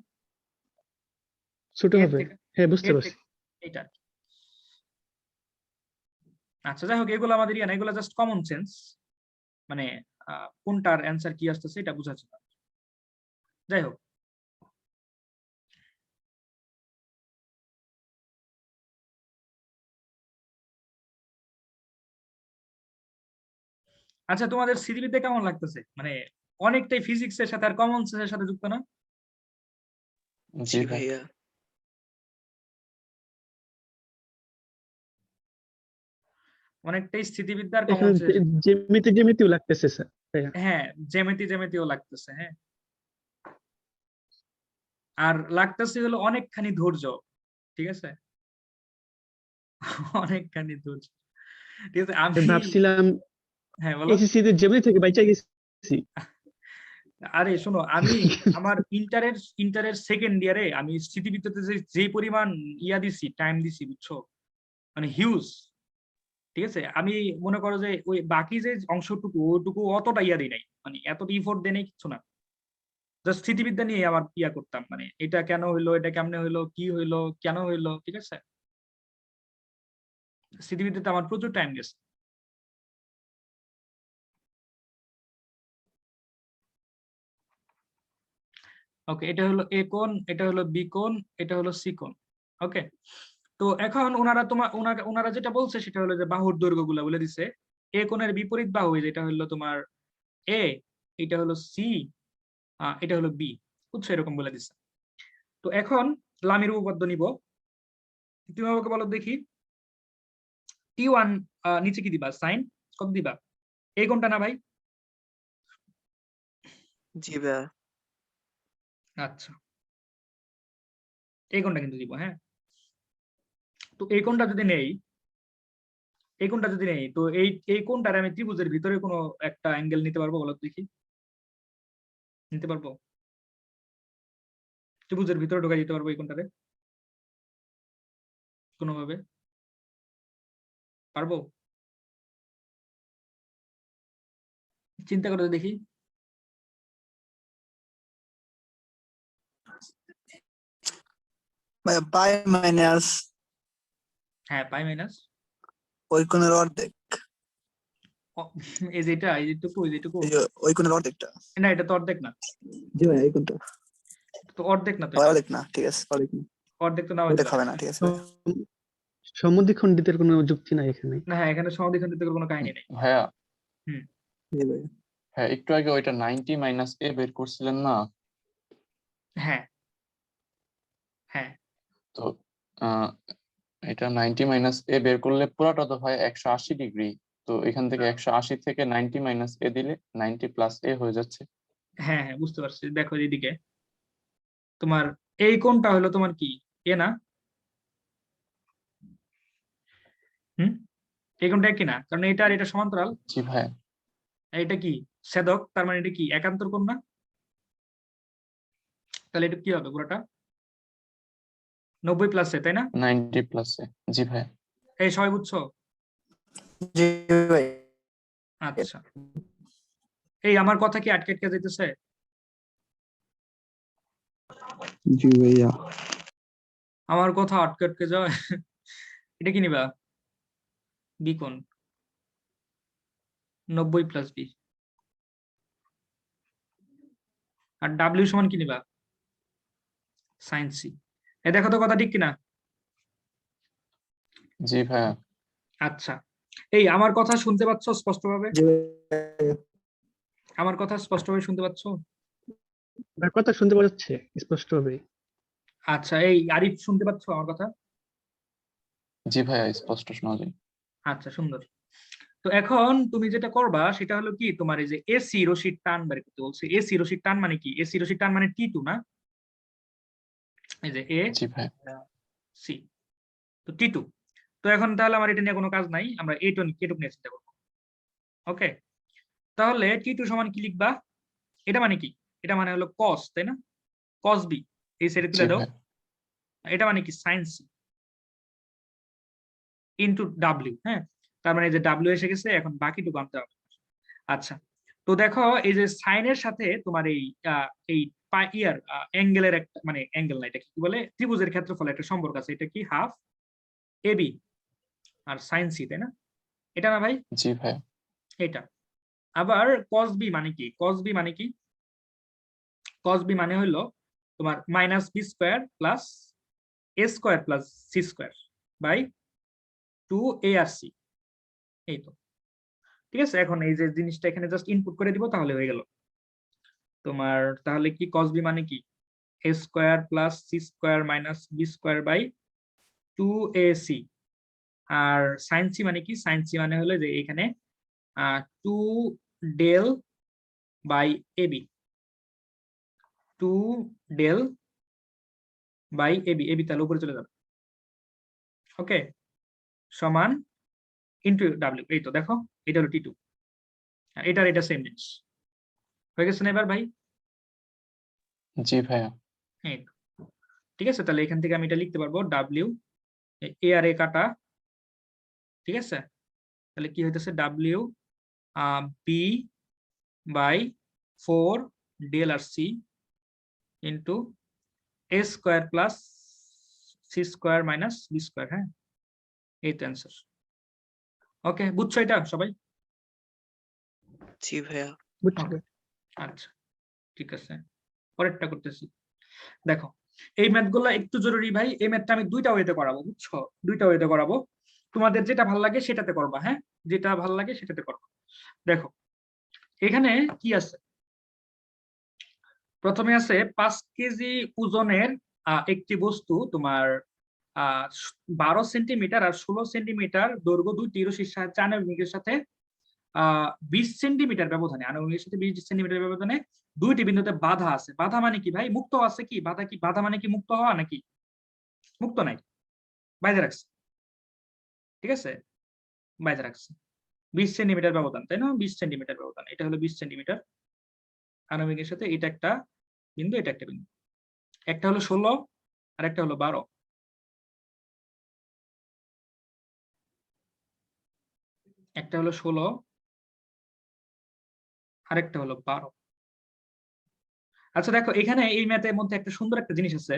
ছোট এর হবে। থেকে, হ্যাঁ, বুঝতে এর পারছি। থেকে, এটা। আচ্ছা যাই হোক, এগুলো আমাদের ইয়ে না, এগুলো জাস্ট কমন সেন্স, মানে কোনটার অ্যান্সার কি আসতেছে এটা বুঝাচ্ছে না। যাই হোক, আচ্ছা তোমাদের স্মৃতিবিদ্যা কেমন লাগতেছে, মানে অনেকটাই ফিজিক্সের সাথে আর কমন সেন্সের সাথে যুক্ত না? জি জি ভাই। ভাইয়া। অনেকটাই স্থিতিবিদ্যা আর কমন এখানে সেন্স। জ্যামিতিও লাগতেছে স্যার ভাইয়া। হ্যাঁ, জ্যামিতিও লাগতেছে। হ্যাঁ, আর লাগতেছে হলো অনেকখানি ধৈর্য। ঠিক আছে, অনেকখানি ধৈর্য। ঠিক আছে, আমি, ভাবছিলাম হ্যাঁ বলো। এসএসসি তে জ্যামিতি থেকে বাইচা গেছি। আরে শোনো, আমি আমার ইন্টারের সেকেন্ড ইয়ারে আমি স্থিতিবিদ্যাতে যে পরিমাণ ইয়া দিছি, টাইম দিছি, বুঝছো, মানে হিউজ। ঠিক আছে, আমি মনে করো যে ওই বাকি যে অংশটুকু, ওটুকু অতটা ইয়া দিই নাই, মানে এতটা ইফোর্ট দেয় নাই, কিছু না। জাস্ট স্থিতিবিদ্যা নিয়ে আমার ইয়া করতাম, মানে এটা কেন হইলো, এটা কেমনে হইলো, কি হইলো, কেন হইলো। ঠিক আছে, স্থিতিবিদ্যাতে আমার প্রচুর টাইম গেছে। ওকে, এটা হলো এ কোণ, এটা হলো বি কোণ, এটা হলো সি কোণ। ওকে, তো এখন ওনারা যেটা বলছে সেটা হলো যে বাহুর দৈর্ঘ্যগুলো বলে দিছে। এ কোণের বিপরীত বাহু যেটা হলো তোমার এ, এটা হলো সি, এটা হলো বি, বুঝছো, এরকম বলে দিছে। তো এখন লামির উপপাদ্য নিব। তুমি আমাকে বলো দেখি, T1 নিচে কি দিবা, সাইন কত দিবা? এই কোণটা না ভাই? জি ভাইয়া। আচ্ছা, এই কোণটা কিন্তু দিব, হ্যাঁ। তো এই কোণটা যদি নেই, তো এই কোণটার আমি ত্রিভুজের ভিতরে কোনো একটা অ্যাঙ্গেল নিতে পারবো, বলো তো দেখি, নিতে পারবো? ত্রিভুজের ভিতরে ঢোকাই দিতে পারবো এই কোণটারে কোনোভাবে? পারবো? চিন্তা করে দেখি। ভাইয়া পাই মাইনাস হ্যাঁ, পাই মাইনাস ওই কোণের অর্ধেক, এই যেটা, এই যেটুকু, এই যেটুকু। এই যে ওই কোণের অর্ধেকটা। না, এটা তো অর্ধেক না, জি ভাইয়া এই কোণটা। তো অর্ধেক না, তো আবার এটা অর্ধেক না, ঠিক আছে অর্ধেক না, অর্ধেক তো নাও ওইটা হতে খাবে পারে। না, ঠিক আছে ভাইয়া। সমদ্বিখণ্ডিতের কোনো যুক্তি নাই এখানে। না, হ্যাঁ, এখানে সমদ্বিখণ্ডিতের কোনো কাহিনী নেই। ভাইয়া, জি ভাইয়া। হ্যাঁ একটু আগে ওইটা 90 মাইনাস এ বের করছিলেন না? হ্যাঁ, হ্যাঁ, তো আহ এটা 90 মাইনাস এ বের করলে পুরাটা তো হয় 180 ডিগ্রি। তো এখান থেকে 180 থেকে 90 মাইনাস এ দিলে 90 প্লাস এ হয়ে যাচ্ছে। হ্যাঁ, হ্যাঁ, বুঝতে পারছি। দেখো এদিকে, তোমার এই কোণটা হলো তোমার কি, এ না? হুম, এই কোণটা কি না, কারণ এটা আর এটা সমান্তরাল। জি ভাইয়া। আর এটা কি ছেদক, তার মানে এটা কি একান্তর কোণ না? তাহলে এটা কি হবে পুরোটা 90 প্লাস এ, তাই না? 90 প্লাস এ, জি ভাইয়া। এই সবাই বুঝছো? জি ভাই। আচ্ছা, এই আমার কথা কি আটকে আটকে যাইতেছে? জি ভাইয়া। আমার কথা আটকে আটকে যায়। এটা কি নিবা? বি কোণ, 90 প্লাস বি। আর ডাব্লিউ সমান কি নিবা? Sign C. এ দেখো তো কথা ঠিক কিনা? জি ভাইয়া। আচ্ছা, এই আমার কথা শুনতে পাচ্ছ স্পষ্টভাবে? জি ভাইয়া। আমার কথা স্পষ্টভাবে শুনতে পাচ্ছ? আপনার কথা শুনতে পাওয়া যাচ্ছে স্পষ্টভাবে। আচ্ছা, এই আরিফ শুনতে পাচ্ছ আমার কথা? জি ভাইয়া, স্পষ্ট শোনা যায়। আচ্ছা, সুন্দর। তো এখন তুমি যেটা করবা সেটা হলো কি, তোমার এই যে এসি রশির টান বের করতে বলছে। এসি রশির টান মানে কি? এসি রশির টান মানে T2 না? এই যে এ জি ভাইয়া। সি, তো T2। তো এখন তাহলে আমার এটা নিয়ে কোনো কাজ নাই, আমরা এটুক নিয়ে চিন্তা করবো। ওকে, তাহলে T2 সমান কি লিখবা? এটা মানে কি? এটা মানে হলো কস, তাই না? কস বি, এই সাইডে জি তুলে দাও। ভাইয়া। এটা মানে কি? Sine C into W. হ্যাঁ, তার মানে এই যে ডাব্লিউ এসে গেছে, এখন বাকিটুকু আনতে হবে। আচ্ছা, তো দেখো এই যে সাইনের সাথে তোমার এই ইয়ার অ্যাঙ্গেলের একটা, মানে অ্যাঙ্গেল না, এটা কি বলে, ত্রিভুজের ক্ষেত্রফল একটা সম্পর্ক আছে। এটা কি হাফ এবি আর সাইন সি, তাই না? এটা না ভাই? জি ভাইয়া। এটা। আবার কস বি মানে কি? কস বি মানে কি? কস বি মানে হলো তোমার minus B square plus A square plus C square by 2 A আর সি। এই তো, ঠিক আছে। এখন এই যে জিনিসটা এখানে জাস্ট ইনপুট করে দিব, তাহলে হয়ে গেল তোমার। তাহলে কি কস বি মানে কি? A square plus C square minus B square by 2ac। আর সাইন সি মানে কি? সাইন সি মানে হলো যে এখানে 2 del by AB, 2 del by AB, AB তাহলে উপরে চলে যাবে। ওকে, সমান ইন্টু ডাব্লিউ। এই তো দেখো, এটা হলো T2, এটার এটা সেম জিনিস হয়ে গেছে না এবার ভাই? জি ভাইয়া। হ্যাঁ, ঠিক আছে। তাহলে এখান থেকে আমি এটা লিখতে পারবো ডাব্লিউ, এ আর এ কাটা, ঠিক আছে। তাহলে কি হইতেছে? ডাব্লিউ বি বাই 4 ডেল আর C into A square plus C square minus B square. হ্যাঁ, এই তো অ্যান্সার। ওকে, বুঝছো এটা সবাই? জি ভাইয়া। বুঝছো? Okay. আচ্ছা, ঠিক আছে। পরেরটা করতেছি। দেখো এই ম্যাথগুলো একটু জরুরি ভাই, এই ম্যাথটা আমি দুইটা ওয়েতে করাবো, বুঝছো? দুইটা ওয়েতে করাবো, তোমাদের যেটা ভালো লাগে সেটাতে করবা, হ্যাঁ, যেটা ভালো লাগে সেটাতে করবা। দেখো এখানে কি আছে, প্রথমে আছে 5 কেজি ওজনের একটি বস্তু তোমার 12 সেন্টিমিটার আর 16 সেন্টিমিটার দৈর্ঘ্য দুইটি রশির সাহায্যে আনুভূমিকের সাথে 20 সেন্টিমিটার ব্যবধানে, আনুভূমিকের সাথে 20 সেন্টিমিটার ব্যবধানে দুইটি বিন্দুতে বাধা আছে। বাধা মানে কি ভাই? মুক্ত আছে কি? বাধা মানে কি মুক্ত হওয়া নাকি? মুক্ত নাই, বাইরে রাখছে, ঠিক আছে, বাইরে রাখছে। 20 সেন্টিমিটার ব্যবধান, তাই না? 20 সেন্টিমিটার ব্যবধান, এটা হলো 20 সেন্টিমিটার আনুভূমিকের সাথে, এটা একটা বিন্দু, এটা একটা বিন্দু, একটা হলো 16 আর একটা হলো 12, একটা হলো 16 আরেকটা হলো 12। আচ্ছা দেখো এখানে এই ম্যাথের মধ্যে একটা সুন্দর একটা জিনিস আছে,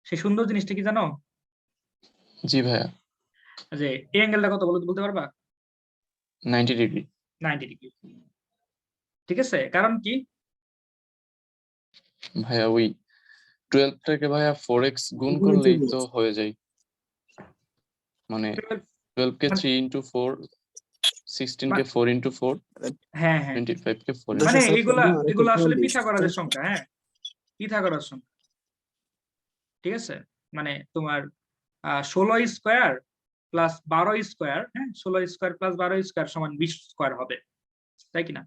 সেই সুন্দর জিনিসটা কি জানো? জি ভাইয়া, যে এই অ্যাঙ্গেলটা কত বলতে পারবা? 90 ডিগ্রি। 90 ডিগ্রি, ঠিক আছে। কারণ কি? ভাইয়া ওই 12টাকে ভাইয়া 4x গুণ গুণ করলেই করলে। তো হয়ে যায়, মানে 12 কে মানে- 3 into 4, 16 কে 4 into 4, হ্যাঁ হ্যাঁ, 25 কে 4 into মানে 10 এগুলা আর এগুলো আসলে 44, পিথাগোরাসের সংখ্যা, হ্যাঁ, পিথাগোরাস সংখ্যা, ঠিক আছে। মানে তোমার 16 স্কোয়ার প্লাস 12 স্কোয়ার, হ্যাঁ, 16 স্কোয়ার প্লাস 12 স্কোয়ার সমান 20 স্কোয়ার হবে, তাই কিনা?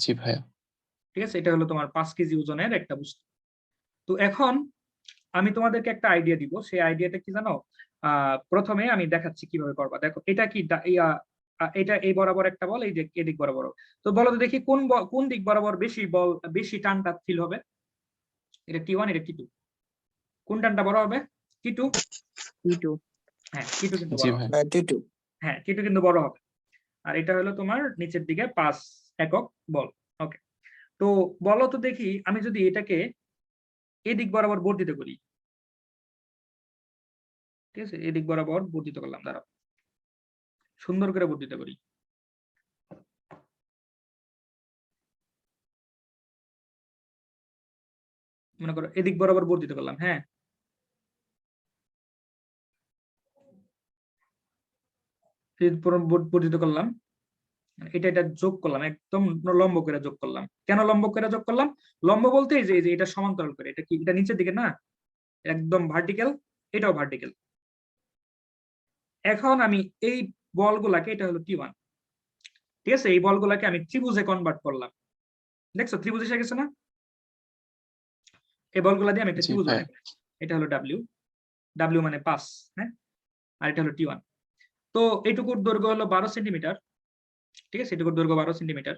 জি ভাইয়া। ঠিক আছে, এটা হলো তোমার 5 কেজি ওজনের একটা বস্তু। তো এখন আমি তোমাদেরকে একটা আইডিয়া দিব, সেই আইডিয়াটা কি জানো? প্রথমে আমি দেখাচ্ছি কিভাবে করবা। দেখো এটা কি এটা এই বরাবর একটা বল, এই যে এদিক বরাবর। তো বলো তো দেখি কোন দিক বরাবর বেশি টানটা ফিল হবে? এটা T1, এটা T2, কোন টানটা বড় হবে? T2। হ্যাঁ, T2 কিন্তু জি বড় হবে, ভাইয়া। 32 হ্যাঁ T2 কিন্তু বড় হবে। আর এটা হলো তোমার নিচের দিকে 5 একক বল। ওকে, তো বলো তো দেখি আমি যদি এটাকে এদিক বরাবর বর্ধিত করি, ঠিক আছে, এদিক বরাবর বর্ধিত করলাম, দাঁড়াও সুন্দর করে বর্ধিত করি। মনে করো এদিক বরাবর বর্ধিত করলাম, হ্যাঁ, বর্ধিত করলাম, এটা যোগ করলাম, একদম লম্ব করে যোগ করলাম। কেন লম্ব করে যোগ করলাম? লম্ব বলতে এই যে এটা সমান্তরাল করে, এটা কি এটা নিচের দিকে না, একদম ভার্টিক্যাল, এটাও ভার্টিক্যাল। এখন আমি এই বলগুলাকে, এটা হলো T1, ঠিক আছে, এই বলগুলাকে আমি ত্রিভুজে কনভার্ট করলাম। দেখছো ত্রিভুজ এসে গেছে না? এই বলগুলা দিয়ে আমি একটা জি ত্রিভুজ ভাইয়া। বানাই। এটা হলো W মানে 5, হ্যাঁ, আর এটা হলো T1। তো এইটুকুর দৈর্ঘ্য হলো 12 সেন্টিমিটার, ঠিক আছে, এটুকুর দৈর্ঘ্য 12 সেন্টিমিটার।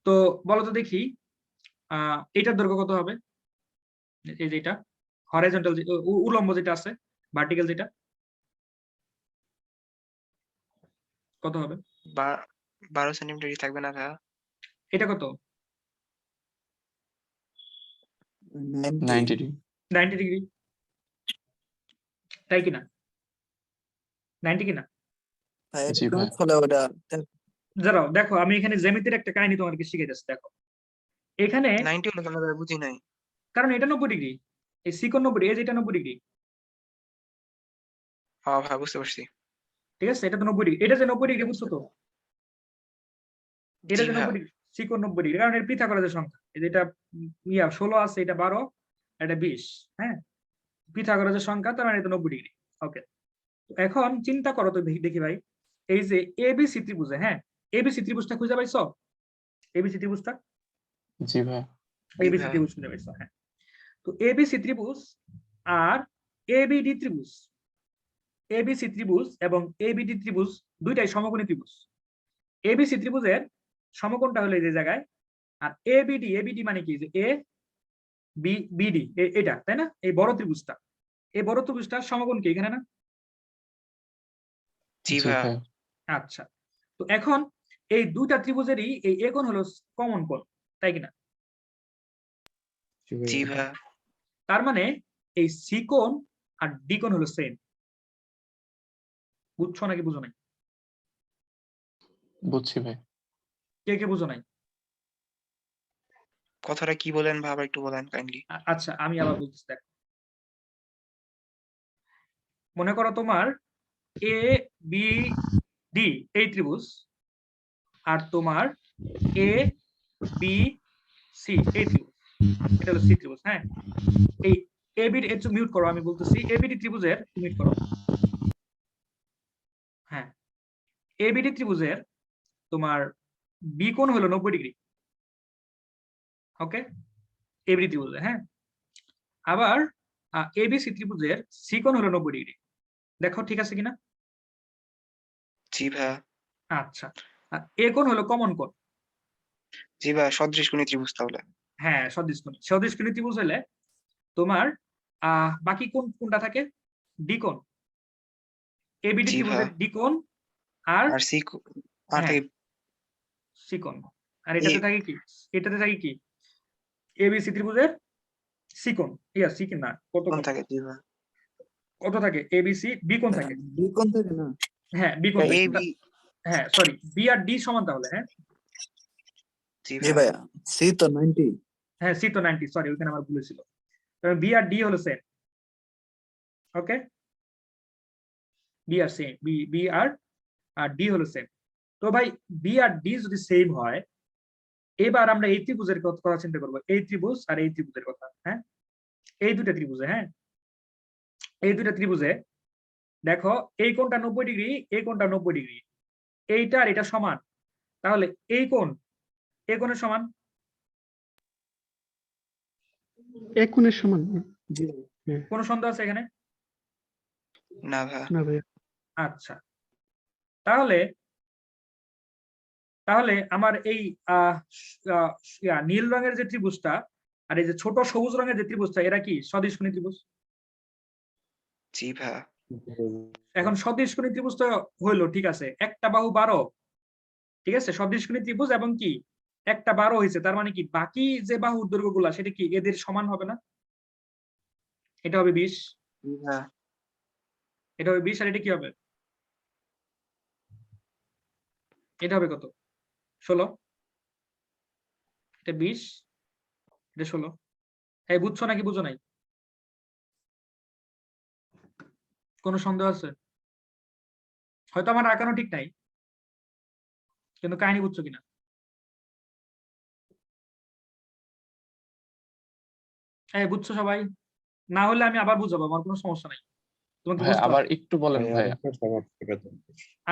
তো বলো তো দেখি এটার দৈর্ঘ্য কত হবে? এই যেটা হরাইজন্টাল, উলম্ব যেটা আছে, ভার্টিক্যাল যেটা, কত হবে? 12 সেন্টিমিটারই থাকবে না ভাইয়া? এটা কত? 90 ডিগ্রি। 90 ডিগ্রি, তাই কিনা? 90 কিনা? জি ভাইয়া। ফলে ওটা দাঁড়াও দেখো, আমি এখানে জ্যামিতির একটা কাহিনী তোমাকে শিখে যাচ্ছি। দেখো এখানে 90 হলো কেন ভাইয়া? বুঝি নাই। কারণ এটা 90 ডিগ্রি, এই সিকোণ 90 ডিগ্রি, এটা 90 ডিগ্রি, হ্যাঁ ভাইয়া, বুঝতে পারছি। ঠিক আছে, এটা তো 90 ডিগ্রি, এটা যে 90 ডিগ্রি, বুঝছো তো? এটা জি যে ভাইয়া। 90 ডিগ্রি, সিকোণ 90 ডিগ্রি, কারণ এর পিথাগোরাসের সংখ্যা, এই যে এটা 16 আছে, এটা 12, এটা 20, হ্যাঁ, পিথাগোরাসের সংখ্যা, তার মানে এটা 90 ডিগ্রি। ওকে, এখন চিন্তা করো তো দেখি ভাই, এই যে এবিসি ত্রিভুজে, হ্যাঁ, এবিসি ত্রিভুজটা খুঁজে পাইছো? এবিসি ত্রিভুজটা, জি ভাইয়া। জি এবিসি ভাইয়া। ত্রিভুজ খুঁজে পাইছো, হ্যাঁ। তো এবিসি ত্রিভুজ আর এবিডি ত্রিভুজ, এবিসি ত্রিভুজ এবং এবিডি ত্রিভুজ দুইটাই সমকোণী ত্রিভুজ। এবিসি ত্রিভুজের সমকোণটা হলো এই যে জায়গায়, আর এবিডি মানে কি, যে এ বিডি, এটা তাই না, এই বড় ত্রিভুজটা, এই বড় ত্রিভুজটার সমকোণ কি এখানে না? জি জি ভাইয়া। ভাইয়া। আচ্ছা, তো এখন এই দুইটা ত্রিভুজেরই এই এ কোণ হলো কমন কোণ, তাই কিনা? জি ভাইয়া। তার মানে এই সি কোণ আর ডি কোণ হলো সেম। বুঝছো নাকি বুঝো নাই? বুঝছি ভাই। কে কে বুঝো নাই? কথাটা কি বলেন ভাই, আবার একটু বলেন কাইন্ডলি। আচ্ছা আমি আবার বলতেছি, দেখ মনে করো তোমার এ বি ডি এই ত্রিভুজ, আর তোমার এ বি সি এই ত্রিভুজ, এটা হলো সি ত্রিভুজ। হ্যাঁ, এই এবি একটু মিউট করো, আমি বলতেছি এবিডি ত্রিভুজের মিউট করো। হ্যাঁ, এবিডি ত্রিভুজের তোমার বি কোণ হলো 90 ডিগ্রি। ওকে, এবিডি ত্রিভুজের। হ্যাঁ, আবার এবিসি ত্রিভুজের সি কোণ হলো 90 ডিগ্রি। দেখো ঠিক আছে কিনা? জি ভাইয়া। আচ্ছা, এ কোণ হলো কমন কোণ। জি ভাইয়া, সদৃশ কোণী ত্রিভুজ তাহলে। হ্যাঁ, সদৃশকোণী ত্রিভুজ হলে তোমার বাকি কোণ কোনটা থাকে? ডি কোণ। এবিডি জি ত্রিভুজের ভাইয়া। ডি কোণ আর আর সি আর হ্যাঁ থাকে সি কোণ। আর এটাতে থাকে কি? এটাতে থাকে কি? এবিসি ত্রিভুজের সি কোণ। সি কোণ না, কত কোণ কোণ? থাকে। জি ভাইয়া। কত থাকে? এবিসি বি কোণ থাকে। বি কোণ থাকে না? হ্যাঁ, বি কোণ এ থাকে। বি। হ্যাঁ সরি, বি আর ডি সমান তাহলে। হ্যাঁ জি জি ভাইয়া। ভাইয়া, সি তো 90। হ্যাঁ, সি তো 90, সরি ওখানে আমার ভুল ছিল। তবে বি আর ডি হলো সেম। ওকে, বি আর সেম, বি আর ডি হলো সেম। তো ভাই বি আর ডি যদি সেম হয়, এবার আমরা এই ত্রিভুজের কথা চিন্তা করবো, এই ত্রিভুজ আর এই ত্রিভুজের কথা। হ্যাঁ, এই দুটা ত্রিভুজে, হ্যাঁ এই দুটা ত্রিভুজে দেখো এই কোণটা 90 ডিগ্রি, এই কোণটা 90 ডিগ্রি, এইটা আর এটা সমান, তাহলে এই কোণ এই কোণের সমান। এক কোণের সমান। জি ভাইয়া। কোনো সন্দেহ আছে এখানে? না ভাইয়া। না ভাইয়া। আচ্ছা, তাহলে তাহলে আমার এই নীল রঙের যে ত্রিভুজটা আর এই যে ছোট সবুজ রঙের যে ত্রিভুজটা, এরা কি সদৃশকোণী ত্রিভুজ? জি ভাইয়া। এখন সদৃশকোণী ত্রিভুজ তো হইলো, ঠিক আছে, একটা বাহু 12, ঠিক আছে, সদৃশকোণী ত্রিভুজ এবং কি একটা 12 হয়েছে, তার মানে কি বাকি যে বাহুর দৈর্ঘ্যগুলা সেটা কি এদের সমান হবে না? এটা হবে 20, জি ভাইয়া। এটা হবে 20, আর এটা কি হবে? এটা হবে কত? 16। এটা 20, এটা 16। এই বুঝছো নাকি বুঝো নাই? কোনো সন্দেহ আছে? হয়তো আমার আঁকানো ঠিক নাই, কিন্তু কাহিনী বুঝছো কিনা? এই বুঝছো সবাই? না হলে আমি আবার বুঝাবো, আমার কোনো সমস্যা নাই। তোমাকে ভাই বুঝতে আবার হবে? একটু বলেন ভাইয়া।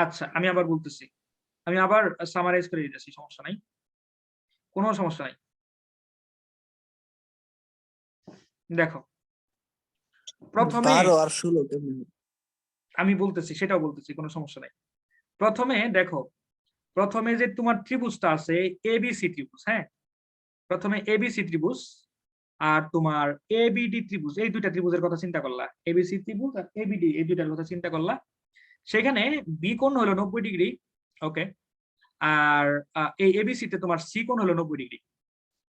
আচ্ছা আমি আবার বলতেছি, আমি আবার সামারাইজ করে দিতেছি, সমস্যা নাই, কোনো সমস্যা নাই। দেখো প্রথমে 12 আর 16 কেমনে? আমি বলতেছি, সেটাও বলতেছি, কোনো সমস্যা নাই। প্রথমে দেখো, প্রথমে যে তোমার ত্রিভুজটা আছে এবিসি ত্রিভুজ, হ্যাঁ প্রথমে এবিসি ত্রিভুজ আর তোমার এবিডি ত্রিভুজ, এই দুইটা ত্রিভুজের কথা চিন্তা করলা, এবিসি ত্রিভুজ আর এবিডি এই দুইটার কথা চিন্তা করলা। সেখানে বি কোণ হলো 90 ডিগ্রি। ওকে, আর এই এবিসি তে তোমার সি কোণ হলো 90 ডিগ্রি।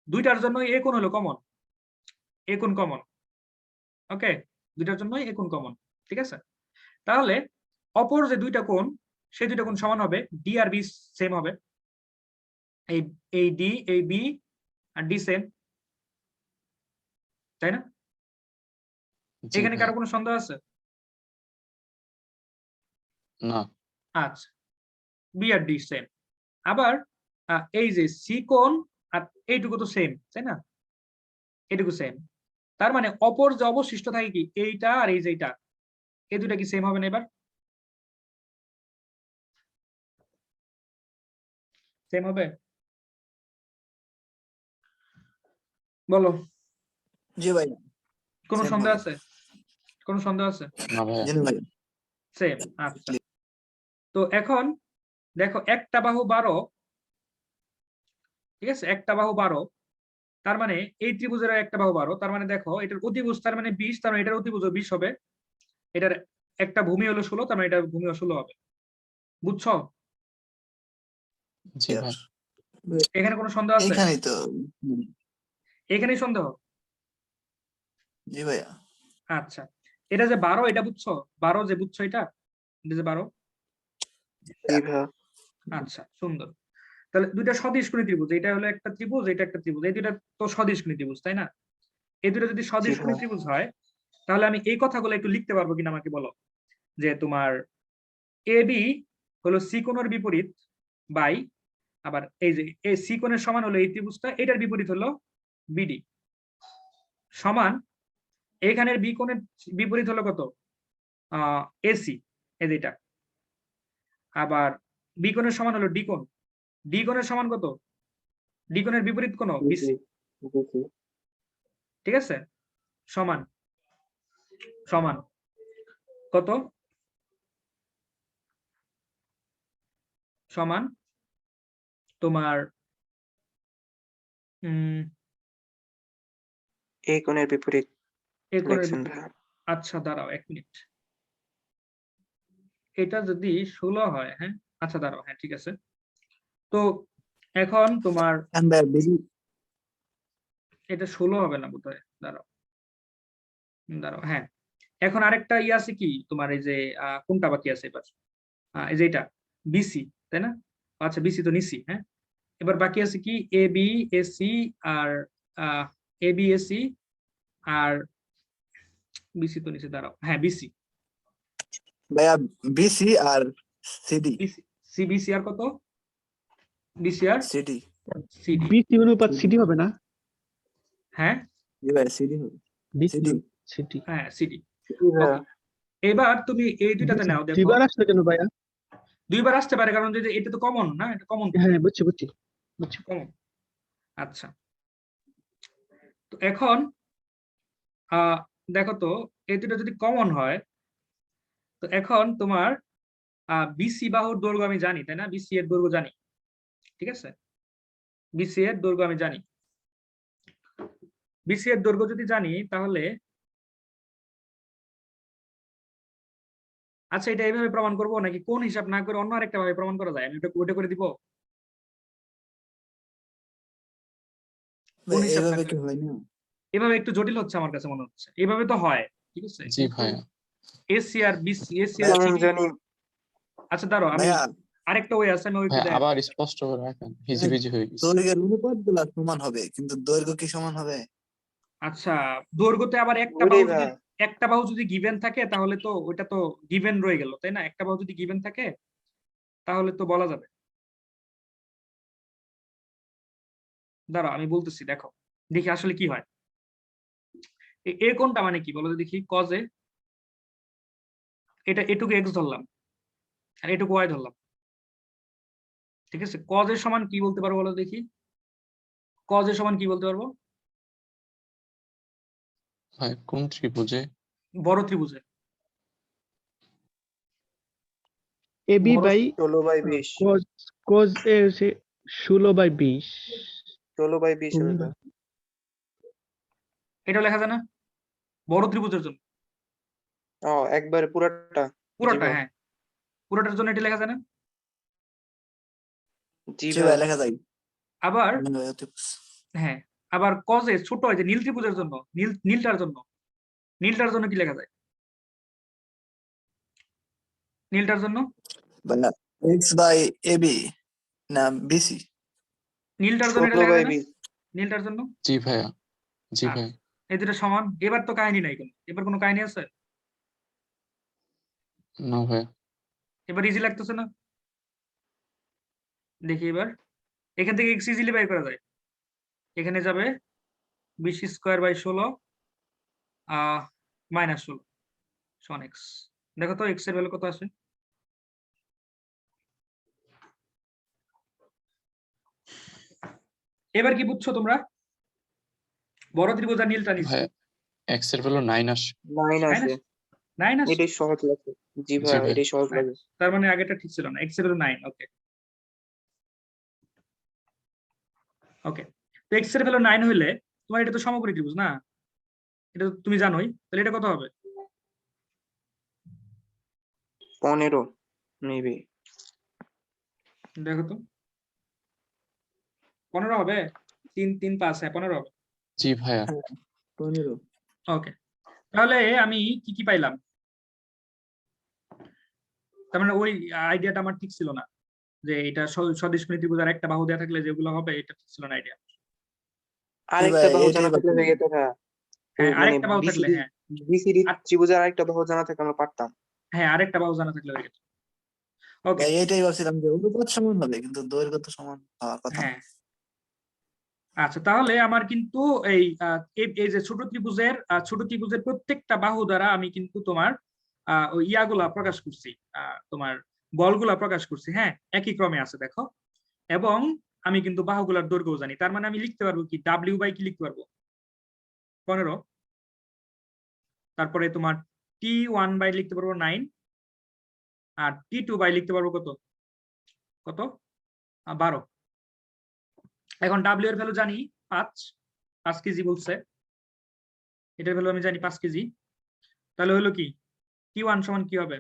দুইটার জন্য এ কোণ হলো কমন, এ কোণ কমন। ওকে, দুইটার জন্য এ কোণ কমন, ঠিক আছে। তাহলে অপর যে দুইটা কোণ, সেই দুইটা কোণ সমান হবে, ডি আর বি সেম হবে। এই এই ডি, এই বি আর ডি সেম, তাই না? জি এখানে ভাইয়া। কারো কোনো সন্দেহ আছে? না। আচ্ছা, বি আর ডি সেম। আবার এই যে সি কোণ আর এইটুকু তো সেম, তাই না? এটুকু সেম, তার মানে অপর যে অবশিষ্ট থাকে কি এইটা আর এই যে এইটা, এই দুটা কি সেম হবে না? এবার সেম হবে, বলো? জি ভাইয়া, কোনো same সন্দেহ হবে। আছে? কোনো সন্দেহ আছে? না ভাইয়া। জি ভাইয়া। সেম। আচ্ছা, তো এখন দেখো একটা বাহু 12, ঠিক আছে, একটা বাহু 12, তার মানে এই ত্রিভুজের একটা বাহু 12, তার মানে দেখো এটার অতিভুজ তার মানে 20, তার মানে এটার অতিভুজ 20 হবে। এটার একটা ভূমি হলো 16, তার মানে এটার ভূমি 16 হবে। বুঝছো? জি ভাই। এখানে কোনো সন্দেহ আছে? এখানেই তো। এখানেই সন্দেহ? জি ভাইয়া। আচ্ছা, এটা যে 12, এটা বুঝছো? 12 যে বুঝছো, এটা এটা যে 12। জি ভাইয়া। আচ্ছা সুন্দর। তাহলে দুইটা সদিশকোণী ত্রিভুজ, এটা হলো একটা ত্রিভুজ, এটা একটা ত্রিভুজ, এই দুইটা তো সদিশকোণী ত্রিভুজ, তাই না? এই দুটো যদি সদিশকোণী ভাইয়া। ত্রিভুজ হয়, তাহলে আমি এই কথাগুলো একটু লিখতে পারবো কিনা আমাকে বলো। যে তোমার এবি হলো সি কোণের বিপরীত বাই, আবার এই যে এই সি কোণের সমান হলো এই ত্রিভুজটা, এটার বিপরীত হলো বিডি, সমান এইখানের বি কোণের বিপরীত হলো কত, এসি, এই যে এটা। আবার বি কোণের সমান হলো ডি কোণ, ডি কোণের সমান কত, ডি কোণের বিপরীত কোণ বিসি, ঠিক আছে? সমান সমান কত, সমান তোমার এই কোণের বিপরীত এ কোণের লিখছেন বিপরীত। ভাইয়া। আচ্ছা দাঁড়াও 1 মিনিট, এটা যদি 16 হয়, হ্যাঁ আচ্ছা দাঁড়াও, হ্যাঁ ঠিক আছে। তো এখন তোমার And ভাইয়া বিডি এটা 16 হবে না বোধহয়, দাঁড়াও দাঁড়াও, হ্যাঁ এখন আরেকটা ইয়ে আছে কি তোমার, এই যে কোনটা বাকি আছে এবার, এই যে এটা বিসি, তাই না? আচ্ছা বিসি তো নিছি, হ্যাঁ এবার বাকি আছে কি A B AC R A B AC R BC তো নিচে, দাঁড়াও হ্যাঁ বিসি, ভাইয়া বিসি আর সিডি বিসি সিবিসি আর কত, বিসি আর সিডি সিডি, বিসি অনুপাত সিডি হবে না? হ্যাঁ জি ভাইয়া সিডি হবে বিসি সিডি সিডি হ্যাঁ সিডি। ভাইয়া। এবার তুমি এই দুইটাতে নাও, দেখো দুইবার আসলে কেন ভাইয়া? দুইবার আসতে পারে, কারণ যদি এটা তো কমন না, এটা কমন হ্যাঁ বুঝছি বুঝছি বুঝছি। কমন। আচ্ছা তো এখন দেখো তো এই দুটো যদি কমন হয়, তো এখন তোমার বিসি বাহুর দৈর্ঘ্য আমি জানি, তাই না? বিসি এর দৈর্ঘ্য জানি, ঠিক আছে? বিসি এর দৈর্ঘ্য আমি জানি, বিসি এর দৈর্ঘ্য যদি জানি তাহলে আচ্ছা এটা এইভাবে প্রমাণ করবো নাকি কোন হিসাব না করে অন্য আরেকটা ভাবে প্রমাণ করা যায়? আমি ওটা করে দিব, কোন হিসাব না এইভাবে করে? কি হয় না এভাবে একটু জটিল হচ্ছে আমার কাছে মনে হচ্ছে, এভাবে তো হয় ঠিক আছে, জি ভাইয়া। এসি আর বিসি, এসি আর ভাইয়া, কেমন সিডি। জানি আচ্ছা দাঁড়াও, আমি ভাইয়া আরেকটা ওয়ে আছে, আমি ওই ভাইয়া আবার স্পষ্ট করে রাখেন, হিজিবিজি হয়ে গেছে। দৈর্ঘ্যের অনুপাত গুলা সমান হবে কিন্তু দৈর্ঘ্য কি সমান হবে? আচ্ছা দৈর্ঘ্যতে আবার ওইটাই ভাইয়া। একটা বাহু যদি গিভেন থাকে তাহলে তো ওইটা তো গিভেন রয়ে গেল, তাই না? একটা বাহু যদি গিভেন থাকে তাহলে তো বলা যাবে। দাঁড়াও আমি বলতেছি, দেখো দেখি আসলে কি হয়। এ কোনটা মানে কি বলো তো দেখি, কজে এটা এটুকু এক্স ধরলাম আর এটুকু ওয়াই ধরলাম, ঠিক আছে? কজের সমান কি বলতে পারবো বলো দেখি, কজের সমান কি বলতে পারবো? ভাই কোন ত্রিভুজে? বড় ত্রিভুজে, এবি বড় বাই 16/20 cos cos এ হচ্ছে 16/20। 16/20 হবে ভাইয়া। এটা লেখা যায় না বড় ত্রিভুজের জন্য? ও একবারে পুরাটা। জি পুরোটা, ভাইয়া। হ্যাঁ পুরোটার জন্য এটা লেখা যায় না? জি জি ভাইয়া। ভাইয়া লেখা যায় আবার ভাইয়া, হ্যাঁ আবার কজে ছোট হয় যে নীল ত্রিভুজের জন্য, নীলটার জন্য, নীলটার জন্য কি লেখা যায়? নীলটার জন্য ভাইয়া এক্স বাই এবি না বিসি নীলটার জন্য এটা লেখা যায় না? 16/20 নীলটার জন্য জি ভাইয়া। জি আচ্ছা, ভাইয়া। এই দুটো সমান। এবার তো কাহিনী নাই কোনো, এবার কোনো কাহিনী আছে? না ভাইয়া। এবার ইজি লাগতেছে না? দেখি এবার এখান থেকে এক্স ইজিলি বের করা যায়, এখানে যাবে 20²/16 -16 সমান এক্স। দেখো তো এক্স এর ভ্যালু কত আসে? এবার কি বুঝছো তোমরা? বড় ত্রিভুজ আর নীলটা নিচ্ছি, ভাইয়া এক্স এর ভ্যালু 9 আসে। 9 আছে। 9 আসে। এটাই সহজ লাগে। জি জি ভাইয়া ভাইয়া। এটাই সহজ লাগে। তার মানে আগেটা ঠিক ছিল না, এক্স এর ভ্যালু 9। ওকে ওকে, তো এক্স এর ভ্যালু 9 হইলে তোমার এটা তো সমকোণী ত্রিভুজ না, এটা তো তুমি জানোই, তাহলে এটা কত হবে? 15 মেবি। দেখো তো 15 হবে, 3 3 5, হ্যাঁ 15 হবে। জি ভাইয়া। 15 ওকে, তাহলে আমি কি কি পাইলাম? তার মানে ওই আইডিয়াটা আমার ঠিক ছিল না, যে এটা সদিশমণি ত্রিভুজ আর একটা বাহু দেওয়া থাকলে যেগুলো হবে, এটা ছিল না আইডিয়া। আরেকটা ভাই, বাহু এটাই জানা থাকলে ভাবছিলাম। হয়ে যেত। হ্যাঁ, হ্যাঁ, মানে আরেকটা বাহু থাকলে, বিসিডি হ্যাঁ বিসিডি আর- ত্রিভুজের আরেকটা বাহু জানা থাকলে আমরা পারতাম। হ্যাঁ, আরেকটা বাহু জানা থাকলে হয়ে যেত। ওকে, ভাই এটাই ভাবছিলাম যে অনুপাত সমান হবে, কিন্তু দৈর্ঘ্য তো সমান হওয়ার কথা না। হ্যাঁ আচ্ছা, তাহলে আমার কিন্তু এই এই যে ছোট ত্রিভুজের প্রত্যেকটা বাহু দ্বারা আমি কিন্তু তোমার ওই ইয়াগুলা প্রকাশ করছি, তোমার বলগুলা প্রকাশ করছি। হ্যাঁ, একই ক্রমে আছে দেখো, এবং আমি কিন্তু বাহুগুলার দৈর্ঘ্য জানি। তার মানে আমি লিখতে পারবো কি, ডাব্লিউ বাই কি লিখতে পারবো 15, তারপরে তোমার T1 বাই লিখতে পারবো 9, আর T2 বাই লিখতে পারবো কত কত 12। এখন ডাব্লিউ এর ভ্যালু জানি 5 কেজি বলছে, এটার ভ্যালু আমি জানি 5 কেজি। তাহলে হলো কি, T1 সমান কি হবে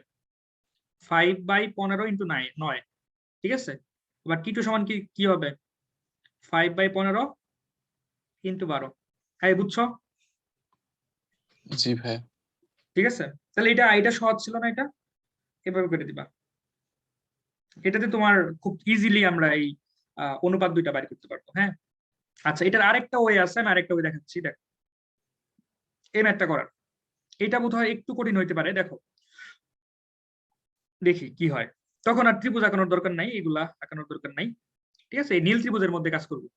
5/15 ইন্টু 9, ঠিক আছে। এবার T2 সমান কি কি হবে 5/15 ইন্টু 12। হ্যাঁ, বুঝছো? জি ভাই। ঠিক আছে, তাহলে এটা সহজ ছিল না, এটা এভাবে করে দিবা। এটাতে তোমার খুব ইজিলি আমরা এই অনুপাত দুইটা বাইর করতে পারবো। হ্যাঁ, আচ্ছা, এটার আরেকটা ওয়ে আছে, আমি আরেকটা ওয়ে দেখাচ্ছি। দেখো, এই ম্যাথটা করার, এটা বোধহয় একটু কঠিন হইতে পারে। দেখো, দেখি কি হয়। তখন আর ত্রিভুজ আঁকানোর দরকার নাই, এগুলা আঁকানোর দরকার নাই, ঠিক আছে। এই নীল ত্রিভুজের মধ্যে কাজ করবো।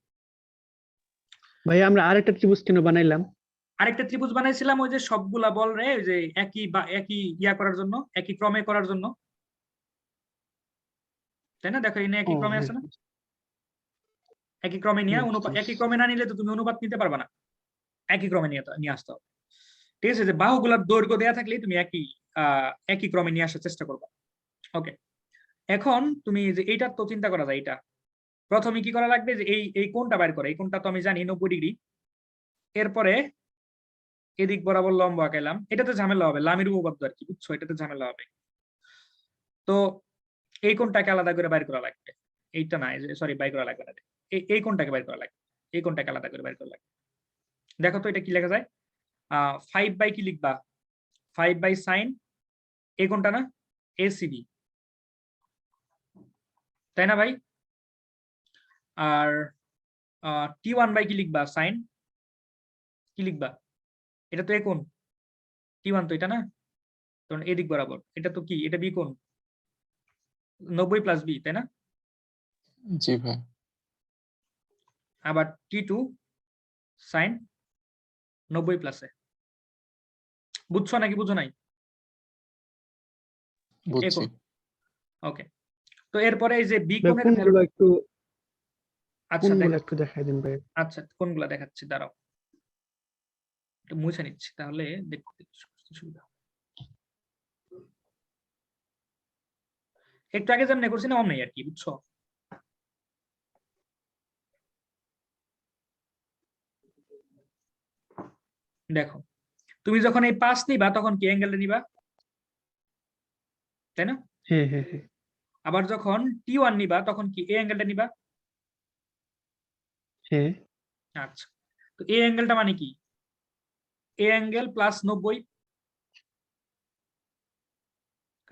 ভাই আমরা আরেকটা ত্রিভুজ কেন বানাইলাম? আরেকটা ত্রিভুজ বানাইছিলাম ওই যে সবগুলা বল রে, ওই যে একই ইয়া করার জন্য, একই ক্রমে করার জন্য, তাই না? দেখো, এনে একই ও ক্রমে হ্যাঁ, আছে না? একই ক্রমে নিয়ে বুঝতে একই পারছি। ক্রমে না নিলে তো তুমি অনুপাত নিতে পারবে না, একই ক্রমে নিয়ে আসতে হবে। ঠিক আছে, যে বাহুগুলার দৈর্ঘ্য দেয়া থাকলেই তুমি একই ক্রমে নিয়ে আসার চেষ্টা করবে। ওকে, এখন তুমি যে এইটার তো চিন্তা করা যায়, এটা প্রথমে কি করা লাগবে, যে এই কোণটা বাইর করে, এই কোণটা তো আমি জানি 90 ডিগ্রি। এরপরে এদিক বরাবর লম্ব আঁকাইলাম, এটাতে ঝামেলা হবে, লামির উপপাদ্য আর কি, বুঝছো? এটাতে ঝামেলা হবে। তো এই কোণটাকে আলাদা করে বাইর করা লাগবে, এইটা না, সরি, বাইর করা লাগবে না, এই কোণটাকে বাইর করা লাগবে, এই কোণটাকে আলাদা করে বাইর করা লাগবে। দেখো তো এটা কি লেখা যায়, 5 বাই কি লিখবা, 5/sin এই কোণটা না, ACB, তাই না ভাই? আর T1 বাই কি লিখবা, সাইন কি লিখবা, এটা তো এ কোণ, T1 তো এটা না, কারণ এদিক বরাবর, এটা তো কি, এটা বি কোণ, 90 প্লাস বি, তাই না? জি ভাই। আবার T2 সাইন 90 প্লাসে। বুঝছো নাকি বুঝো নাই? বুঝছি। ওকে, তো এরপরে এই যে বি ভাই কোণের কোনগুলো ভ্যালু, একটু আচ্ছা কোনগুলো দেখো, একটু দেখাই দিন ভাই। আচ্ছা কোনগুলা দেখাচ্ছি, দাঁড়াও একটু মুছে নিচ্ছি, তাহলে দেখতে সুবিধা হবে। একটু আগে যেমন করছি না অমনি আর কি, বুঝছো? দেখো, তুমি যখন এই 5 নিবা তখন কি অ্যাঙ্গেলটা নিবা, তাই না? হ্যাঁ হ্যাঁ হ্যাঁ আবার যখন T1 নিবা তখন কি এই অ্যাঙ্গেলটা নিবা। হ্যাঁ আচ্ছা, তো এই অ্যাঙ্গেলটা মানে কি, এ অ্যাঙ্গেল প্লাস 90,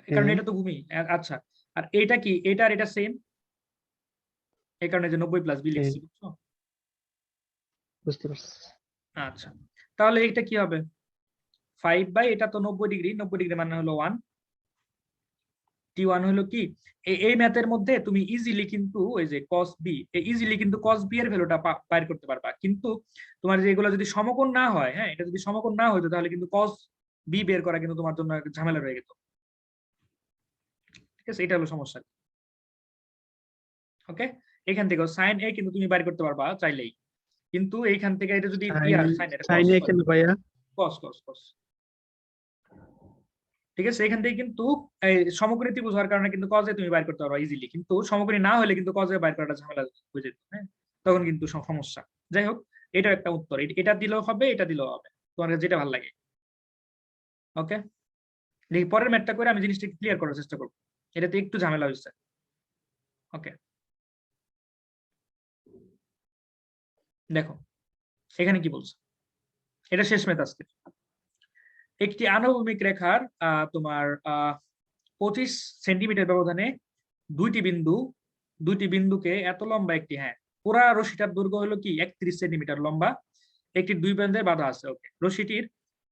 কারণ হ্যাঁ এটা তো ভূমি। আচ্ছা, আর এইটা কি, এটা আর এটা সেম, এই কারণে যে 90 প্লাস বি হ্যাঁ, লিখছি, বুঝছো? বুঝতে পারছি। আচ্ছা, তাহলে এটা কি হবে 5 বাই, এটা তো 90 ডিগ্রি, 90 ডিগ্রি মানে হলো 1, T1 হলো কি, এই ম্যাথের মধ্যে তুমি ইজিলি কিন্তু ওই যে cos b, ইজিলি কিন্তু cos b এর ভ্যালুটা বাইর করতে পারবা। কিন্তু তোমার যে এগুলো যদি সমকোণ না হয়, হ্যাঁ, এটা যদি সমকোণ না হইতো তাহলে কিন্তু cos b বের করা কিন্তু তোমার জন্য একটা ঝামেলা রয়ে যেত। ঠিক আছে, এটা হলো সমস্যা। ওকে, এখান থেকে sin a কিন্তু তুমি বাইর করতে পারবা চাইলেই, কিন্তু এইখান থেকে এটা যদি sin এটা cos, সাইনে কেন ভাইয়া? cos cos cos, ঠিক আছে। এখান থেকে কিন্তু এই সমকোণী ত্রিভুজ হওয়ার কারণে কিন্তু cos a তুমি বাইর করতে পারো ইজিলি, কিন্তু সমকোণী না হলে কিন্তু cos a বাইর করাটা ঝামেলা হয়ে যেত। হ্যাঁ, তখন কিন্তু সমস্যা। যাই হোক, এটা একটা উত্তর, এটা দিলেও হবে, এটা দিলেও হবে, তোমার কাছে যেটা ভালো লাগে। ওকে, দেখি পরের ম্যাথটা করে আমি জিনিসটা ক্লিয়ার করার চেষ্টা করবো, এটাতে একটু ঝামেলা হচ্ছে। ওকে, দেখো এখানে কি বলছে, এটা শেষ ম্যাথ আজকে। একটি আনুভূমিক রেখার তোমার 25 সেন্টিমিটার ব্যবধানে দুইটি বিন্দু দুইটি বিন্দুকে এত লম্বা একটি, হ্যাঁ পুরা রশিটার দৈর্ঘ্য হলো কি 31 সেন্টিমিটার লম্বা, একটি দুই প্রান্তে বাঁধা আছে। ওকে, রশিটির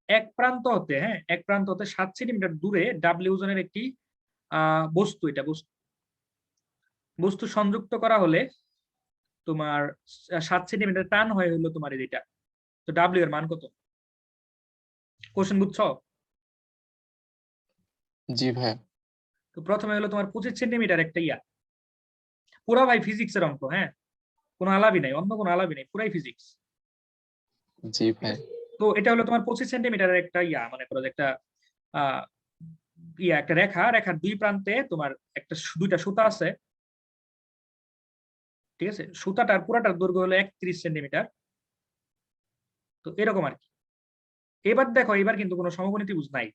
এক প্রান্ত হতে, হ্যাঁ এক প্রান্ত হতে 7 সেন্টিমিটার দূরে ডাব্লিউ ওজনের একটি বস্তু, এটা বস্তু সংযুক্ত করা হলে তোমার 7 সেন্টিমিটার টান হয়ে হলো তোমার এটা। তো ডাব্লিউ এর মান কত? কোশ্চেন বুঝছো? জি ভাই। তো প্রথমে হলো তোমার 25 সেন্টিমিটার একটা পুরা ভাই ফিজিক্সের অঙ্ক, হ্যাঁ কোনো আলাপই নাই, অন্য কোনো আলাপই নাই, পুরাই ফিজিক্স। জি ভাই। তো এটা হলো তোমার 25 সেন্টিমিটারের একটা মনে করো যে একটা আহ একটা রেখার দুই প্রান্তে তোমার দুইটা সুতা আছে, ঠিক আছে, সুতাটার পুরাটার দৈর্ঘ্য হলো 31 সেন্টিমিটার। তো এরকম আর কি। এবার দেখো, এবার কিন্তু কোনো সমকোণী ত্রিভুজ নাই,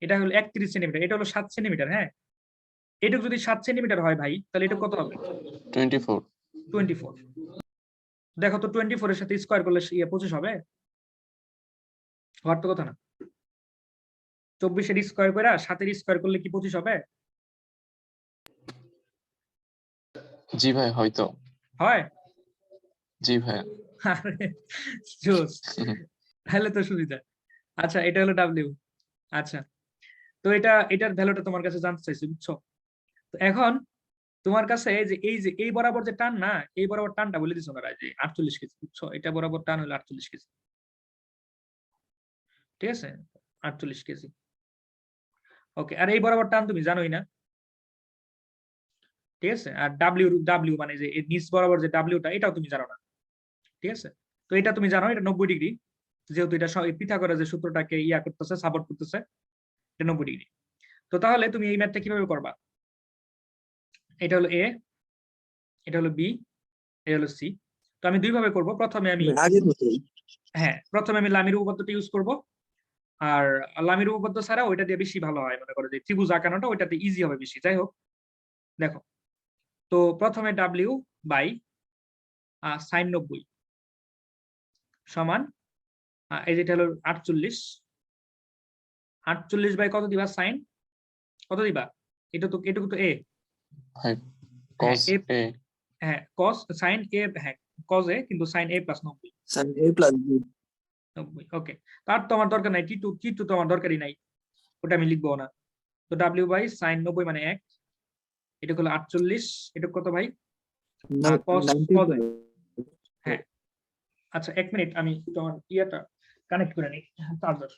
এটা হলো 31 সেন্টিমিটার, এটা হলো 7 সেন্টিমিটার, হ্যাঁ এটুকু যদি 7 সেন্টিমিটার হয় ভাই, তাহলে এটা কত হবে? 24। 24। দেখো তো 24 এর সাথে স্কোয়ার করলে 25 হবে? হওয়ার তো কথা না। 24 এর স্কোয়ার করে 7 এর স্কোয়ার করলে কি 25 হবে? জি ভাই, হয়তো। হয়। জি ভাই। আরে জোস, তাহলে তো সুবিধা। আচ্ছা, এটা হলো ডাব্লিউ। আচ্ছা, তো এটার ভ্যালুটা তোমার কাছে জানতে চাইছি, বুঝছো? তো এখন তোমার কাছে যে এই বরাবর যে টান না, এই বরাবর টানটা বলে দিছো ওনারা যে 48 কেজি, বুঝছো? এটা বরাবর টান হলো 48 কেজি, ঠিক আছে, 48 কেজি। ওকে, আর এই বরাবর টান তুমি জানোই না, ঠিক আছে। আর ডাব্লিউ মানে যে নিচ বরাবর যে ডাব্লিউটা, এটাও তুমি জানো না, ঠিক আছে। তো এটা তুমি জানো, এটা 90 ডিগ্রি, যেহেতু এটা পিথাগোরাস যে সূত্রটাকে করতেছে, সাপোর্ট করতেছে, এটা 90 ডিগ্রি। তো তাহলে তুমি এই ম্যাথটা কিভাবে করবা? এটা হলো এ, এটা হলো বি, এটা হলো সি। তো আমি দুই ভাবে করব। প্রথমে আমি আগের মতোই। প্রথমে আমি লামির উপপাদ্যটা ইউজ করব, আর লামির উপপাদ্য ছাড়া ওইটা দিয়ে বেশি ভালো হয়, মনে করো যে ত্রিভুজ আঁকানোটা ওইটাতে ইজি হবে বেশি। যাই হোক, দেখো তো প্রথমে ডাব্লিউ বাই sin 90 সমান এই যেটা হলো 48, 48 বাই কত দিবা? সাইন কত দিবা? এটুকু তো এ, ভাই cos a। হ্যাঁ cos sin a, হ্যাঁ cos a, কিন্তু sin a plus 90। sin a plus b। 90, ওকে। তার তো আমার দরকার নাই, টি টু তো আমার দরকারই নাই, ওটা আমি লিখবো না। তো ডাব্লিউ বাই sin 90 মানে 1, এটা হলো 48, এটা কত ভাই? cos 90 হ্যাঁ। আচ্ছা 1 মিনিট, আমি তোমার কানেক্ট করে নিই, চার্জার।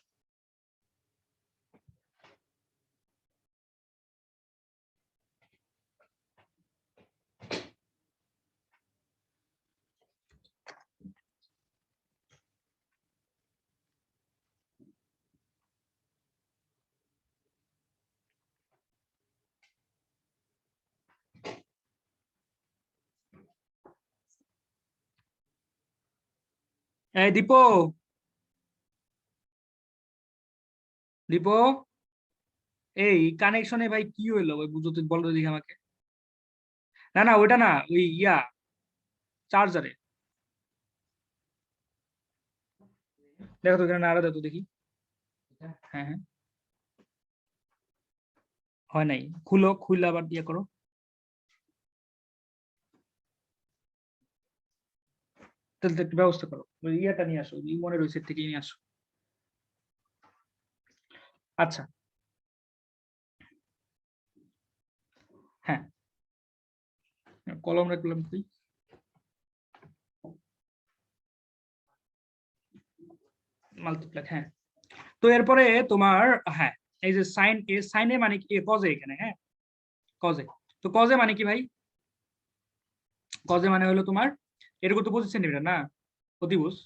এই দীপো, দীপো, এই কানেকশনে ভাই কি হইলো? ওই বুঝো তো, বলো তো দেখি আমাকে। না না, ওইটা না, ওই চার্জারে। দেখো তো এখানে নাড়া, দেখো দেখি। হ্যাঁ হ্যাঁ, হয় নাই, খুলে আবার দিয়ে করো। তাহলে তো একটু ব্যবস্থা করো, ওই নিয়ে আসো, মনের ওই সেট থেকে নিয়ে আসো। আচ্ছা, হ্যাঁ কলম রাখলাম তুই, মাল্টিপ্লাই, হ্যাঁ। তো এরপরে তোমার, হ্যাঁ এই যে সাইন এ মানে কি? কজে এখানে, হ্যাঁ কজে। তো কজে মানে কি ভাই? কজে মানে হলো তোমার, এরকম তো 25 সেন্টিমিটার না অতিভুজ,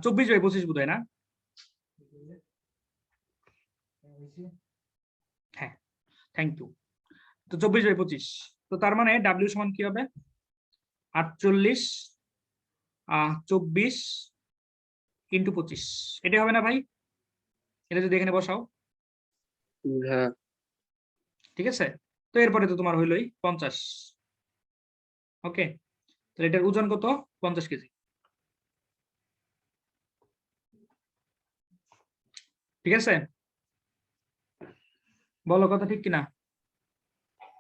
24/25 বোধ হয় না? হ্যাঁ, থ্যাংক ইউ। তো 24/25, তো তার মানে ডাব্লিউ সমান কি হবে? 48 24 ইন্টু 25, এটাই হবে না ভাই? এটা যদি এখানে বসাও, হ্যাঁ। ঠিক আছে। তো এরপরে তো তোমার হইলোই 50। ওকে, তাহলে এটার ওজন কত? 50 কেজি। ঠিক আছে, বলো কথা ঠিক কিনা?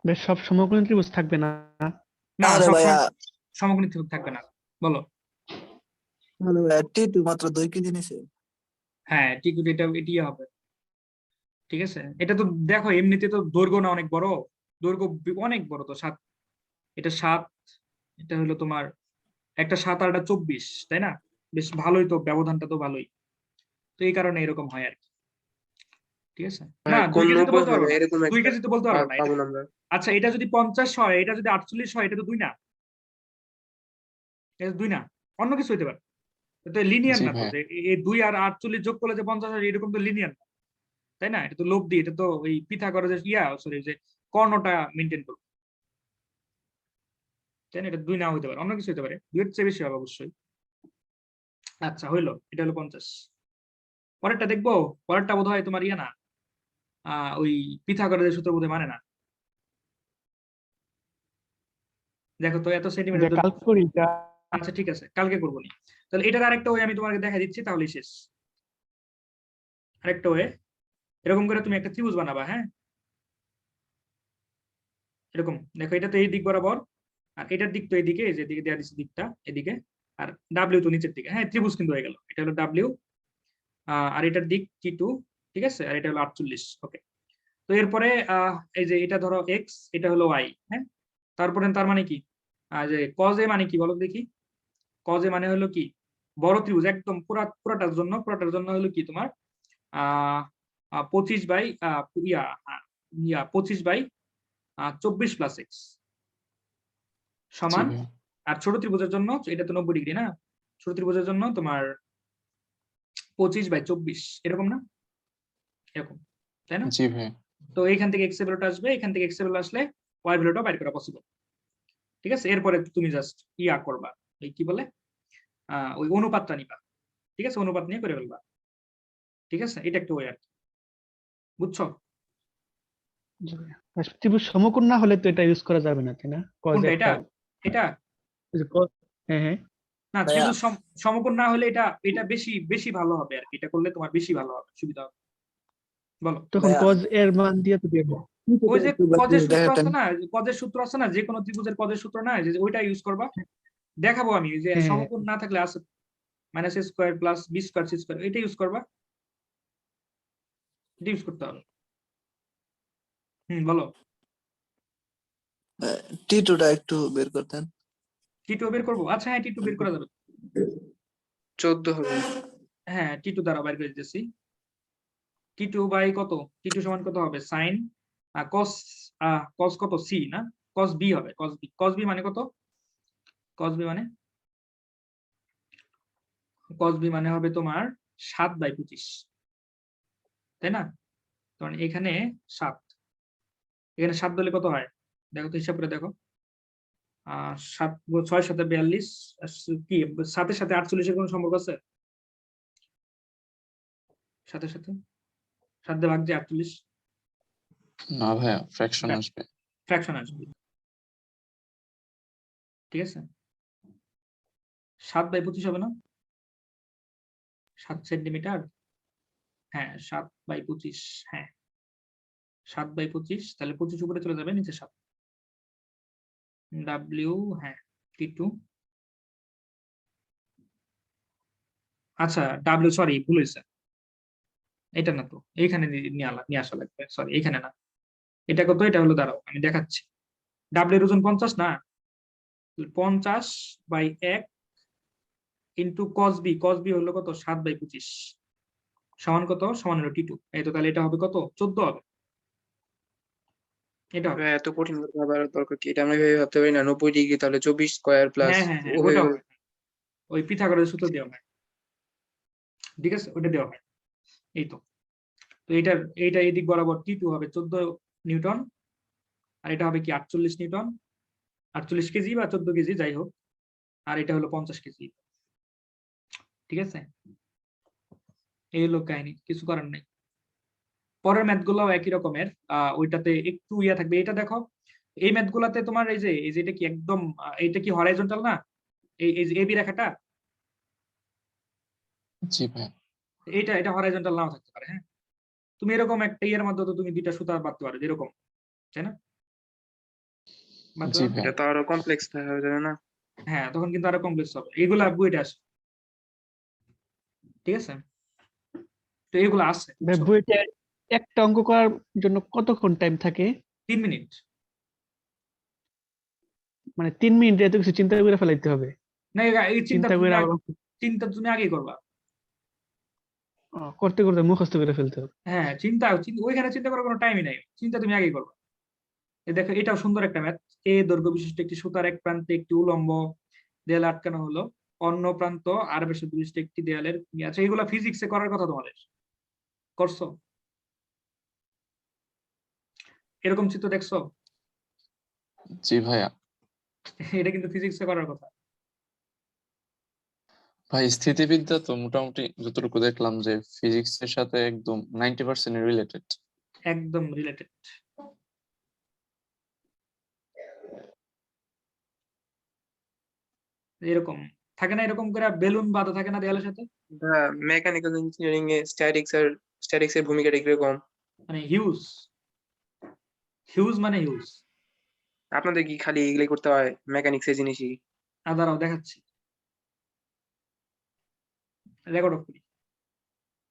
বেশ সব সমকোণী ত্রিভুজ থাকবে না। না, আরে সব ভাইয়া সমকোণী ত্রিভুজ থাকবে না। বলো। তাহলে ভাইয়া T2 মাত্র 2 কেজি নিছে। হ্যাঁ, ঠিক, এটা এটি হবে। ঠিক আছে, এটা তো দেখো এমনিতে তো দৈর্ঘ্য না অনেক বড়, দৈর্ঘ্য অনেক বড় তো 7, এটা 7, এটা হলো তোমার একটা 7 আর একটা 24, তাই না? বেশ ভালোই তো, ব্যবধানটা তো ভালোই, তো এই কারণে এরকম হয় আর কি। ঠিক আছে, না 2 কোন কেজি তো 90 বলতে পারবো হবে না, এরকম 2 একটা কেজি তো বলতে পারবো না এটা। পাবো না আমরা। আচ্ছা, এটা যদি 50 হয়, এটা যদি 48 হয়, এটা তো 2 না, এটা 2 না, অন্য কিছু হইতে পারে। এটা লিনিয়ার জি না তো, ভাইয়া। যে এই 2 আর 48 যোগ করলে যে 50 হয়, এরকম তো লিনিয়ার না, তাই না? এটা তো লোভ দিয়ে, এটা তো ওই পিথাগোরাসের সরি যে কর্ণটা মেনটেন করবে, তাই না? এটা 2 না হইতে পারে, অন্য কিছু হতে পারে, 2 এর চেয়ে বেশি হবে অবশ্যই। আচ্ছা, হইলো, এটা হলো 50। পরেরটা দেখবো। পরেরটা বোধ হয় তোমার না, ওই পিথাগোরাসের সূত্র বোধহয় মানে না। দেখো তো, এত যে সেন্টিমিটার। কাল করি এটা। আচ্ছা ঠিক আছে, কালকে করবো নি। তাহলে এটার আরেকটা ওয়ে আমি তোমাকে দেখা দিচ্ছি, তাহলেই শেষ। আরেকটা ওয়ে, এরকম করে তুমি একটা ত্রিভুজ বানাবা, হ্যাঁ? এরকম দেখো, এটা তো এই দিক বরাবর, আর এটার দিক তো এদিকে, এই যে দিকে দেওয়া দিচ্ছে দিকটা এদিকে, আর ডাব্লিউ তো নিচের দিকে। হ্যাঁ, ত্রিভুজ কিন্তু হয়ে গেল, এটা হলো ডাব্লিউ, আর এটার দিক T2, ঠিক আছে, আর এটা হলো 48। ওকে, তো এরপরে এই যে এটা ধরো এক্স, এটা হলো ওয়াই, হ্যাঁ? তারপরে তার মানে কি, যে কজ এ মানে কি বলো দেখি। কজ এ মানে হলো কি, বড় ত্রিভুজ একদম পুরাটার জন্য হলো কি তোমার 25 by yeah ah, yeah 25/24 + x জি সমান। ভাইয়া। আর ছোট ত্রিভুজের জন্য এটা তো 90 ডিগ্রি না, ছোট ত্রিভুজের জন্য তোমার 25/24, এরকম না, এরকম, তাই না? জি ভাইয়া। তো এইখান থেকে এক্স এর ভ্যালুটা আসবে, এখান থেকে এক্স এর ভ্যালু আসলে ওয়াই ভ্যালুটা বাইর করা পসিবল। ঠিক আছে, এরপরে তুমি জাস্ট করবা, এই কি বলে, ওই অনুপাতটা নিবা। ঠিক আছে, অনুপাত নিয়ে করে ফেলবা। ঠিক আছে, এটা একটা ওয়ে আর কি, বুঝছো? ত্রিভুজ সমকোণ না হলে তো এটা ইউজ করা যাবে না, তাই না? কজ কোনটা, এটা? একটা এটা ওই যে cos- হ্যাঁ হ্যাঁ। না, ভাইয়া ত্রিভুজ সমকোণ না হলে এটা এটা বেশি বেশি ভালো হবে আর কি, এটা করলে তোমার বেশি ভালো হবে, সুবিধা হবে। বলো। তখন ভাইয়া কজ এর মান দিয়ে তো দিয়ে দাও। ওই যে একটু কজের সূত্র দেখাতেন। আছে না, কজের সূত্র আছে না, যে কোনো ত্রিভুজের কজের সূত্র না, যে ওইটা ইউজ করবা। দেখাবো আমি, যে হ্যাঁ হ্যাঁ। সমকোণ না থাকলে আছে -a² + b² c² এটা ইউজ করবা, এটা ইউজ করতে হবে। বলো। T2 টা একটু বের করতেন। T2 বের করবো, আচ্ছা হ্যাঁ, T2 বের করা যাবে। 14 হবে। হ্যাঁ, T2 দ্বারা বাইর করে দিতেছি। T2 বাই কত, T2 সমান কত হবে, সাইন কস, কস কত, সি না, কস বি হবে, কস বি মানে কত, কস বি মানে হবে তোমার 7/25, তাই না? কারণ এখানে 7, এখানে 7 দিলে কত হয়, দেখো তো, হিসাব করে দেখো। 7 6 7 42, কি 7 এর সাথে 48 এর কোনো সম্পর্ক আছে? 7 এর সাথে 7 দিয়ে ভাগ দিয়ে 48, না ভাইয়া, ফ্র্যাকশন আসবে। ফ্র্যাকশন আসবে। ঠিক আছে, 7/25 হবে না, 7 সেন্টিমিটার। হ্যাঁ, 7/25, হ্যাঁ 7/25, তাহলে 25 উপরে চলে যাবে, নিচে 7, ডাব্লিউ, হ্যাঁ T2। আচ্ছা, ডাব্লিউ, সরি ভুল হয়েছে, এটা না তো, এইখানে নিয়ে আসা লাগবে, সরি এইখানে না, এটা কত, এটা হলো, দাঁড়াও আমি দেখাচ্ছি। ডাব্লিউর ওজন 50 না, 50/1 ইন্টু কস বি হলো কত, 7/25 সমান কত, সমান হলো T2। এই তো, তাহলে এটা হবে কত, 14 হবে, এটা হবে। এত কঠিন করে ভাবার দরকার কি, এটা আমরা ভেবে ভাবতে পারি না? 90 ডিগ্রি তাহলে 24² প্লাস হ্যাঁ হ্যাঁ হ্যাঁ, ও হয়ে ওটা গেল। হয়, ওই পিথাগোরাসের সূত্র দেওয়া হয়। ঠিক আছে, ওটা দেওয়া হয়। এই তো, তো এইটা এই দিক বরাবর T2 হবে 14 নিউটন, আর এটা হবে কি 48 নিউটন, 48 কেজি বা 14 কেজি যাই হোক, আর এটা হলো 50 কেজি। ঠিক আছে, এই হলো কাহিনী, কিছু করার নাই। পরের ম্যাথ গুলাও একই রকমের, ওইটাতে একটু ইয়া থাকবে, এটা দেখো, এই ম্যাথ গুলাতে তোমার এই যে এটা কি একদম, এটা কি হরাইজন্টাল না, এই যে এবি রেখাটা, জি ভাইয়া। এটা হরাইজন্টাল নাও থাকতে পারে, হ্যাঁ? তুমি এরকম একটা ইয়ের মধ্যে তো তুমি দুইটা সুতা বাঁধতে পারো যেরকম, তাই না? জি ভাই এটা তো আরো কমপ্লেক্স হয়ে যাবে না? হ্যাঁ, তখন কিন্তু আরো কমপ্লেক্স হবে। এগুলা বুয়েটে আসে। ঠিক আছে? তো এগুলো আছে, ভাই বুঝছো? বুয়েটে একটা অঙ্ক করার জন্য কতক্ষণ টাইম থাকে? 3 মিনিট। মানে 3 মিনিটে এত কিছু চিন্তা করে ফেলাইতে হবে? না, এই চিন্তা করে আবার চিন্তা তুমি আগেই করবা। করতে করতে মুখস্থ করে ফেলতে হবে। হ্যাঁ, ওইখানে চিন্তা করার কোনো টাইমই নাই। চিন্তা তুমি আগেই করবা। দেখো, এটাও সুন্দর একটা ম্যাথ। দৈর্ঘ্য বিশিষ্ট একটি সুতার এক প্রান্তে একটি উলম্ব দেয়াল আটকানো হলো, অন্য প্রান্ত আর বেশি বিশিষ্ট একটি দেয়ালের আচ্ছা, এগুলা ফিজিক্সে করার কথা তোমাদের, করছো? এরকম চিত্র দেখছো? জি ভাইয়া। এটা কিন্তু ফিজিক্সে করার কথা। ভাই স্থিতিবিদ্যা তো মোটামুটি যতটুকু দেখলাম যে ফিজিক্স এর সাথে একদম 90% রিলেটেড। একদম রিলেটেড। এরকম থাকে না, এরকম করে বেলুন বাঁধা থাকে না দেয়ালের সাথে, মেকানিক্যাল ইঞ্জিনিয়ারিং এ স্ট্যাটিক্স এর ভূমিকাটা কিরকম? মানে হিউজ। হিউজ মানে হিউজ। আপনাদের কি খালি এগুলাই করতে হয় মেকানিক্স এর জিনিসই? দাঁড়াও দেখাচ্ছি, রেকর্ড অফ করি।